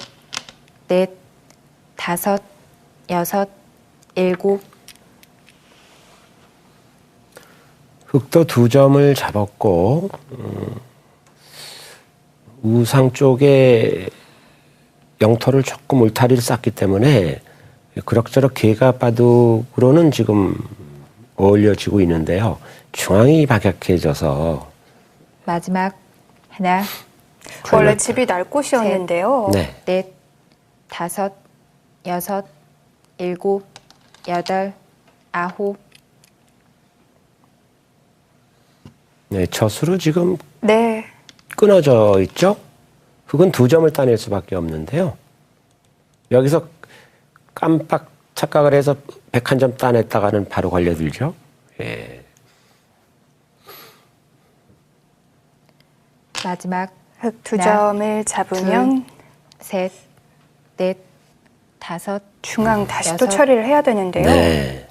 C: 넷, 다섯, 여섯, 일곱.
B: 흑도 2점을 잡았고 우상 쪽에 영토를 조금 울타리를 쌓기 때문에 그럭저럭 개가 바둑으로는 지금 어울려지고 있는데요. 중앙이 박약해져서
C: 마지막 하나,
A: 원래 집이 날 곳이었는데요.
B: 네.
C: 넷, 다섯, 여섯, 일곱, 여덟, 아홉.
B: 네, 젖으로 지금
A: 네.
B: 끊어져 있죠. 흑은 2점을 따낼 수밖에 없는데요. 여기서 깜빡 착각을 해서 101점 따냈다가는 바로 걸려들죠. 예.
C: 마지막
A: 흑 2점을
C: 하나,
A: 잡으면
C: 셋, 넷, 다섯.
A: 중앙 다시 또
C: 여섯.
A: 처리를 해야 되는데요.
B: 네.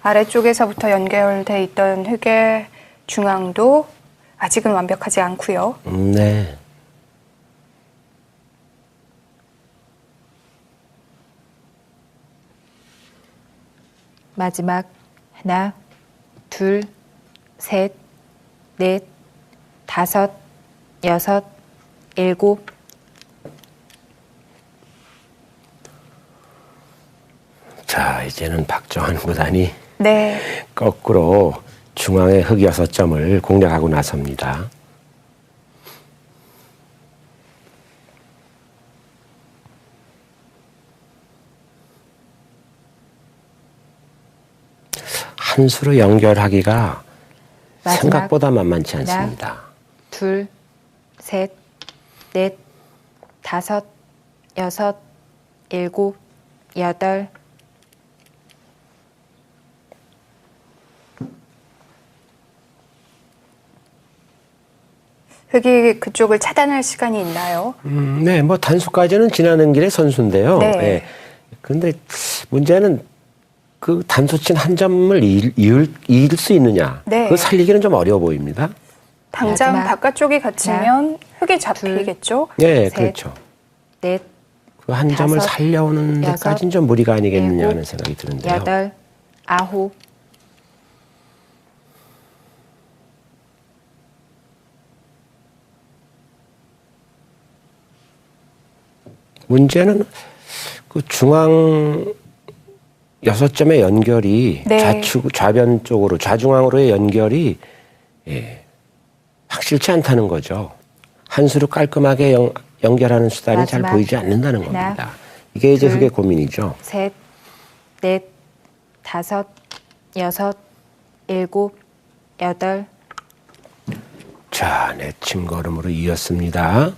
A: 아래쪽에서부터 연결돼 있던 흑의 중앙도 아직은 완벽하지 않고요.
B: 네.
C: 마지막 하나, 둘, 셋, 넷, 다섯, 여섯, 일곱.
B: 자, 이제는 박정환 구단이
A: 네.
B: 거꾸로 중앙의 흑 6점을 공략하고 나섭니다. 한 수로 연결하기가
C: 마지막
B: 생각보다 만만치
C: 하나,
B: 않습니다.
C: 둘, 셋, 넷, 다섯, 여섯, 일곱, 여덟.
A: 흑이 그쪽을 차단할 시간이 있나요?
B: 네, 뭐 단수까지는 지나는 길의 선수인데요.
A: 네.
B: 네. 그런데 문제는 그 단수 친 한 점을 이을 수 있느냐.
A: 네.
B: 그거 살리기는 좀 어려워 보입니다.
A: 당장
C: 마지막
A: 바깥쪽이 갇히면 흑이 잡히겠죠?
B: 네,
C: 셋,
B: 그렇죠.
C: 넷,
B: 그 한 점을
C: 다섯,
B: 살려오는
C: 여섯,
B: 데까지는 좀 무리가 아니겠느냐
C: 일곱,
B: 하는 생각이 드는데요.
C: 여덟, 아홉.
B: 문제는 그 중앙 6점의 연결이
A: 네.
B: 좌변 쪽으로 좌중앙으로의 연결이 예, 확실치 않다는 거죠. 한 수로 깔끔하게 연결하는 수단이 잘
C: 마지막
B: 보이지 않는다는
C: 하나,
B: 겁니다. 이게 이제
C: 둘,
B: 흑의 고민이죠.
C: 셋, 넷, 다섯, 여섯, 일곱, 여덟.
B: 자, 내친 걸음으로 이었습니다.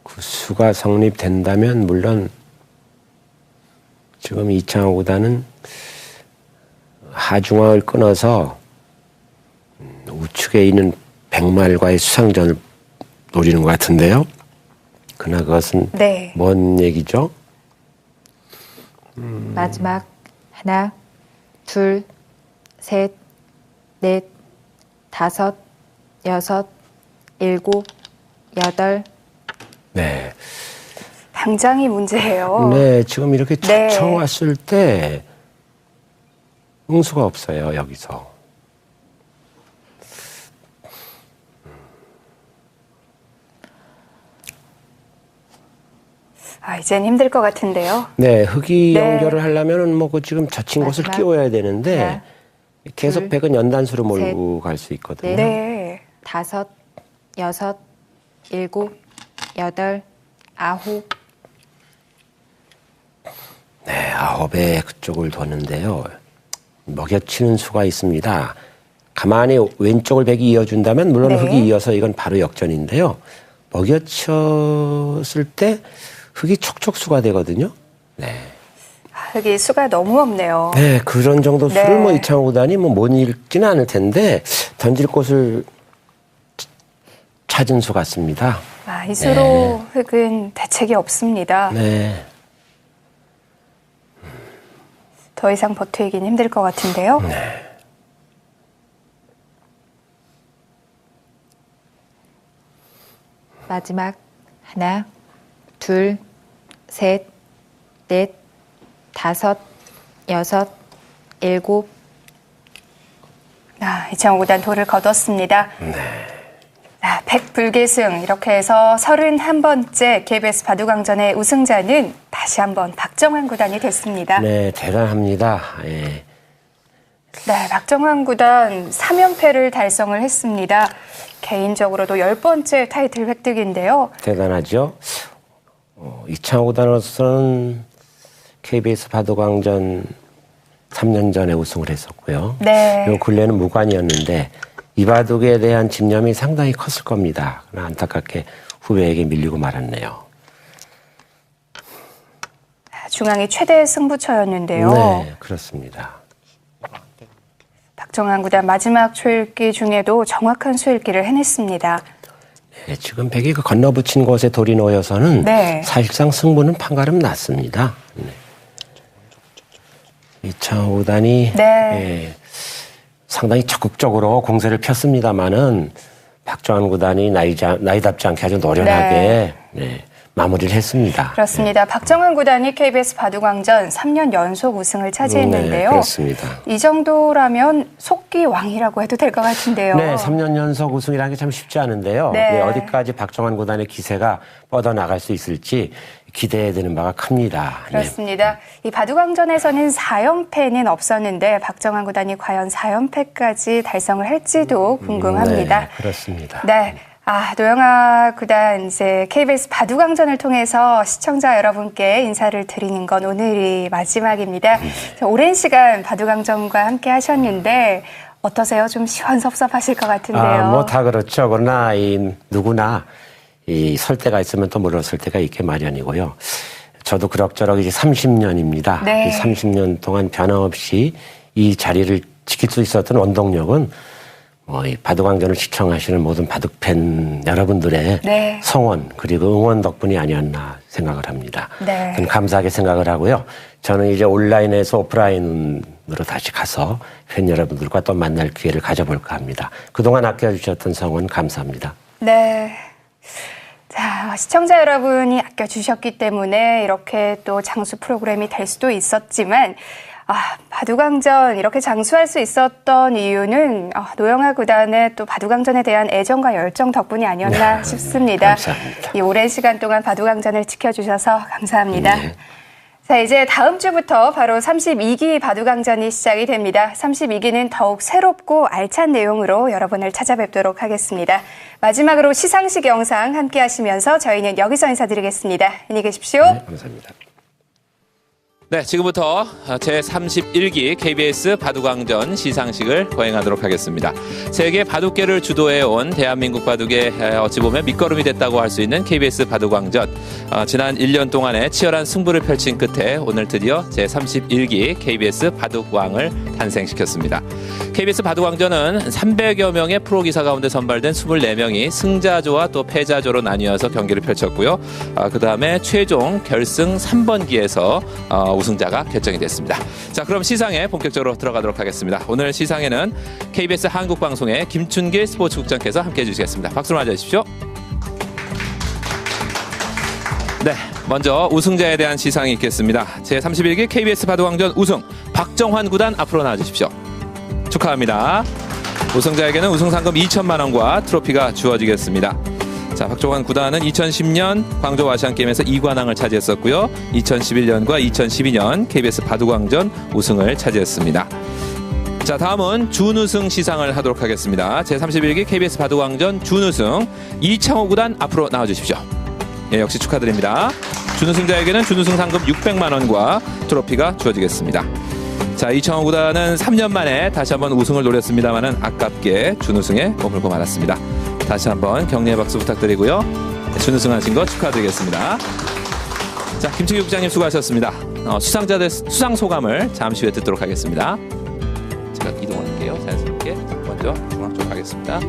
B: 구수가 성립된다면 물론 지금 이창호 구단은 하중앙을 끊어서 우측에 있는 백말과의 수상전을 노리는 것 같은데요. 그러나 그것은
A: 네.
B: 뭔 얘기죠?
C: 마지막 하나, 둘, 셋, 넷, 다섯, 여섯, 일곱, 여덟.
B: 네.
A: 당장이 문제예요.
B: 네, 지금 이렇게
A: 네.
B: 쳐왔을 때 응수가 없어요, 여기서.
A: 이젠 힘들 것 같은데요.
B: 네, 흑이
A: 네.
B: 연결을 하려면은 뭐 그 지금 젖힌 곳을
C: 마지막.
B: 끼워야 되는데
C: 하나,
B: 계속
C: 둘,
B: 백은 연단수로 몰고 갈 수 있거든요.
C: 넷.
A: 네.
C: 다섯, 여섯, 일곱, 여덟, 아홉.
B: 네, 아홉에 그쪽을 뒀는데요. 먹여치는 수가 있습니다. 가만히 왼쪽을 백이 이어준다면 물론
A: 네.
B: 흑이 이어서 이건 바로 역전인데요. 먹여쳤을 때 흑이 촉촉수가 되거든요. 네.
A: 흑이 수가 너무 없네요.
B: 네, 그런 정도 수를
A: 네.
B: 뭐 이창호 구단이 뭐 못 읽지는 않을 텐데 던질 곳을 찾은 수 같습니다.
A: 이 수로 흑은 대책이 없습니다.
B: 네.
A: 더 이상 버티긴 힘들 것 같은데요.
C: 마지막 하나, 둘, 셋, 넷, 다섯, 여섯, 일곱.
A: 이창호 구단 돌을 거뒀습니다. 백불계승 이렇게 해서 31번째 KBS 바둑왕전의 우승자는 다시 한번 박정환 구단이 됐습니다.
B: 네, 대단합니다. 예.
A: 네, 박정환 구단 3연패를 달성을 했습니다. 개인적으로도 10번째 타이틀 획득인데요.
B: 대단하죠. 이창호 구단으로서는 KBS 바둑왕전 3년 전에 우승을 했었고요.
A: 네.
B: 요 근래는 무관이었는데 이 바둑에 대한 집념이 상당히 컸을 겁니다. 그러나 안타깝게 후배에게 밀리고 말았네요.
A: 중앙이 최대 승부처였는데요.
B: 네, 그렇습니다.
A: 박정환 구단 마지막 초읽기 중에도 정확한 수읽기를 해냈습니다.
B: 네, 지금 백이 그 건너붙인 곳에 돌이 놓여서는
A: 네.
B: 사실상 승부는 판가름 났습니다. 네. 이창호 구단이
A: 네.
B: 예, 상당히 적극적으로 공세를 폈습니다마는 박정환 구단이 나이답지 않게 아주 노련하게 네, 마무리를 했습니다.
A: 그렇습니다. 박정환 구단이 KBS 바둑왕전 3년 연속 우승을 차지했는데요.
B: 네, 그렇습니다.
A: 이 정도라면 속기 왕이라고 해도 될 것 같은데요.
B: 네, 3년 연속 우승이라는 게 참 쉽지 않은데요.
A: 네.
B: 네, 어디까지 박정환 구단의 기세가 뻗어나갈 수 있을지 기대되는 바가 큽니다.
A: 그렇습니다. 이 바둑왕전에서는 4연패는 없었는데 박정환 구단이 과연 4연패까지 달성을 할지도 궁금합니다.
B: 네, 그렇습니다.
A: 네. 노영아 구단 이제 KBS 바둑왕전을 통해서 시청자 여러분께 인사를 드리는 건 오늘이 마지막입니다. 오랜 시간 바둑왕전과 함께 하셨는데 어떠세요? 좀 시원섭섭하실 것 같은데요.
B: 뭐 다 그렇죠. 그러나 누구나 설 때가 있으면 또 물러설 때가 있게 마련이고요. 저도 그럭저럭 이제 30년입니다.
A: 네.
B: 이 30년 동안 변함없이 이 자리를 지킬 수 있었던 원동력은 이 바둑왕전을 시청하시는 모든 바둑팬 여러분들의
A: 네.
B: 성원 그리고 응원 덕분이 아니었나 생각을 합니다.
A: 네.
B: 저는 감사하게 생각을 하고요. 저는 이제 온라인에서 오프라인으로 다시 가서 팬 여러분들과 또 만날 기회를 가져볼까 합니다. 그동안 아껴주셨던 성원 감사합니다.
A: 네. 자, 시청자 여러분이 아껴주셨기 때문에 이렇게 또 장수 프로그램이 될 수도 있었지만 바둑왕전 이렇게 장수할 수 있었던 이유는 노영아 구단의 또 바둑왕전에 대한 애정과 열정 덕분이 아니었나 싶습니다.
B: 감사합니다.
A: 이 오랜 시간 동안 바둑왕전을 지켜주셔서 감사합니다.
B: 네.
A: 자, 이제 다음 주부터 바로 32기 바둑왕전이 시작이 됩니다. 32기는 더욱 새롭고 알찬 내용으로 여러분을 찾아뵙도록 하겠습니다. 마지막으로 시상식 영상 함께 하시면서 저희는 여기서 인사드리겠습니다. 안녕히 계십시오.
B: 네, 감사합니다.
D: 네, 지금부터 제31기 KBS 바둑왕전 시상식을 거행하도록 하겠습니다. 세계 바둑계를 주도해온 대한민국 바둑의 어찌 보면 밑거름이 됐다고 할 수 있는 KBS 바둑왕전. 지난 1년 동안의 치열한 승부를 펼친 끝에 오늘 드디어 제31기 KBS 바둑왕을 탄생시켰습니다. KBS 바둑왕전은 300여 명의 프로기사 가운데 선발된 24명이 승자조와 또 패자조로 나뉘어서 경기를 펼쳤고요. 그 다음에 최종 결승 3번기에서 우승자가 결정이 됐습니다. 자, 그럼 시상에 본격적으로 들어가도록 하겠습니다. 오늘 시상에는 KBS 한국방송의 김춘길 스포츠국장께서 함께해 주시겠습니다. 박수로 맞아주십시오. 네, 먼저 우승자에 대한 시상이 있겠습니다. 제31기 KBS 바둑왕전 우승 박정환 구단 앞으로 나와주십시오. 축하합니다. 우승자에게는 우승상금 2천만 원과 트로피가 주어지겠습니다. 자, 박정환 구단은 2010년 광저우 아시안게임에서 2관왕을 차지했었고요. 2011년과 2012년 KBS 바둑왕전 우승을 차지했습니다. 자, 다음은 준우승 시상을 하도록 하겠습니다. 제31기 KBS 바둑왕전 준우승 이창호 구단 앞으로 나와주십시오. 예, 역시 축하드립니다. 준우승자에게는 준우승 상금 600만 원과 트로피가 주어지겠습니다. 자, 이창호 구단은 3년 만에 다시 한번 우승을 노렸습니다만은 아깝게 준우승에 머물고 말았습니다. 다시 한번 격려의 박수 부탁드리고요. 준우승하신 거 축하드리겠습니다. 자, 김충기 국장님 수고하셨습니다. 수상자들 수상 소감을 잠시 후에 듣도록 하겠습니다. 제가 이동할게요. 자연스럽게 먼저 중앙 쪽 가겠습니다.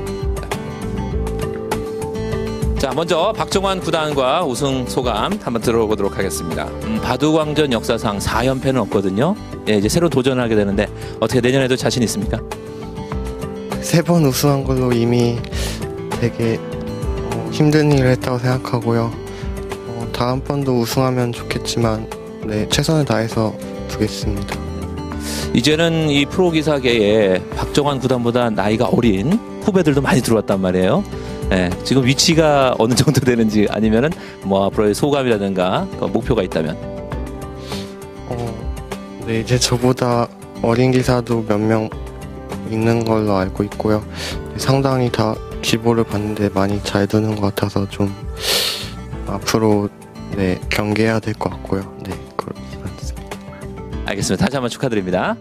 D: 자, 먼저 박정환 구단과 우승 소감 한번 들어보도록 하겠습니다. 바둑왕전 역사상 4연패는 없거든요. 예, 이제 새로 도전하게 되는데 어떻게 내년에도 자신 있습니까?
E: 3번 우승한 걸로 이미 되게 힘든 일을 했다고 생각하고요. 다음번도 우승하면 좋겠지만 네, 최선을 다해서 두겠습니다.
D: 이제는 이 프로기사계에 박정환 구단보다 나이가 어린 후배들도 많이 들어왔단 말이에요. 네, 지금 위치가 어느 정도 되는지 아니면은 뭐 앞으로의 소감이라든가 목표가 있다면?
E: 네, 이제 저보다 어린 기사도 몇 명 있는 걸로 알고 있고요. 상당히 다 기보를 봤는데 많이 잘 두는 것 같아서 좀 앞으로 네, 경계해야 될 것 같고요. 네, 그렇습니다.
D: 알겠습니다. 다시 한번 축하드립니다.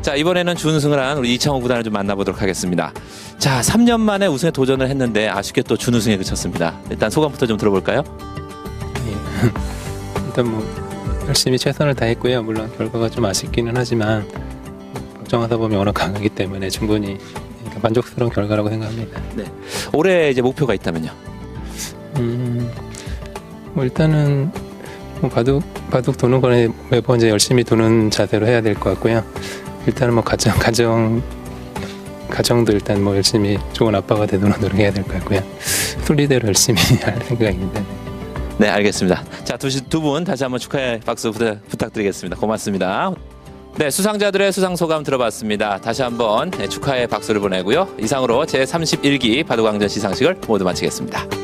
D: 자, 이번에는 준우승을 한 우리 이창호 구단을 좀 만나보도록 하겠습니다. 자, 3년 만에 우승에 도전을 했는데 아쉽게 또 준우승에 그쳤습니다. 일단 소감부터 좀 들어볼까요?
F: 예. 일단 뭐 열심히 최선을 다했고요. 물론 결과가 좀 아쉽기는 하지만 걱정하다 보면 워낙 강하기 때문에 충분히 만족스러운 결과라고 생각합니다.
D: 네. 올해 이제 목표가 있다면요?
F: 뭐 일단은 뭐 바둑 도는 거에 매번 이제 열심히 도는 자세로 해야 될 것 같고요. 일단은 뭐 가정도 일단 뭐 열심히 좋은 아빠가 되도록 노력해야 될 것 같고요. 순리대로 열심히 할 생각입니다.
D: 네, 알겠습니다. 자, 두 분 다시 한번 축하의 박수 부탁드리겠습니다. 고맙습니다. 네, 수상자들의 수상 소감 들어봤습니다. 다시 한번 축하의 박수를 보내고요. 이상으로 제31기 바둑왕전 시상식을 모두 마치겠습니다.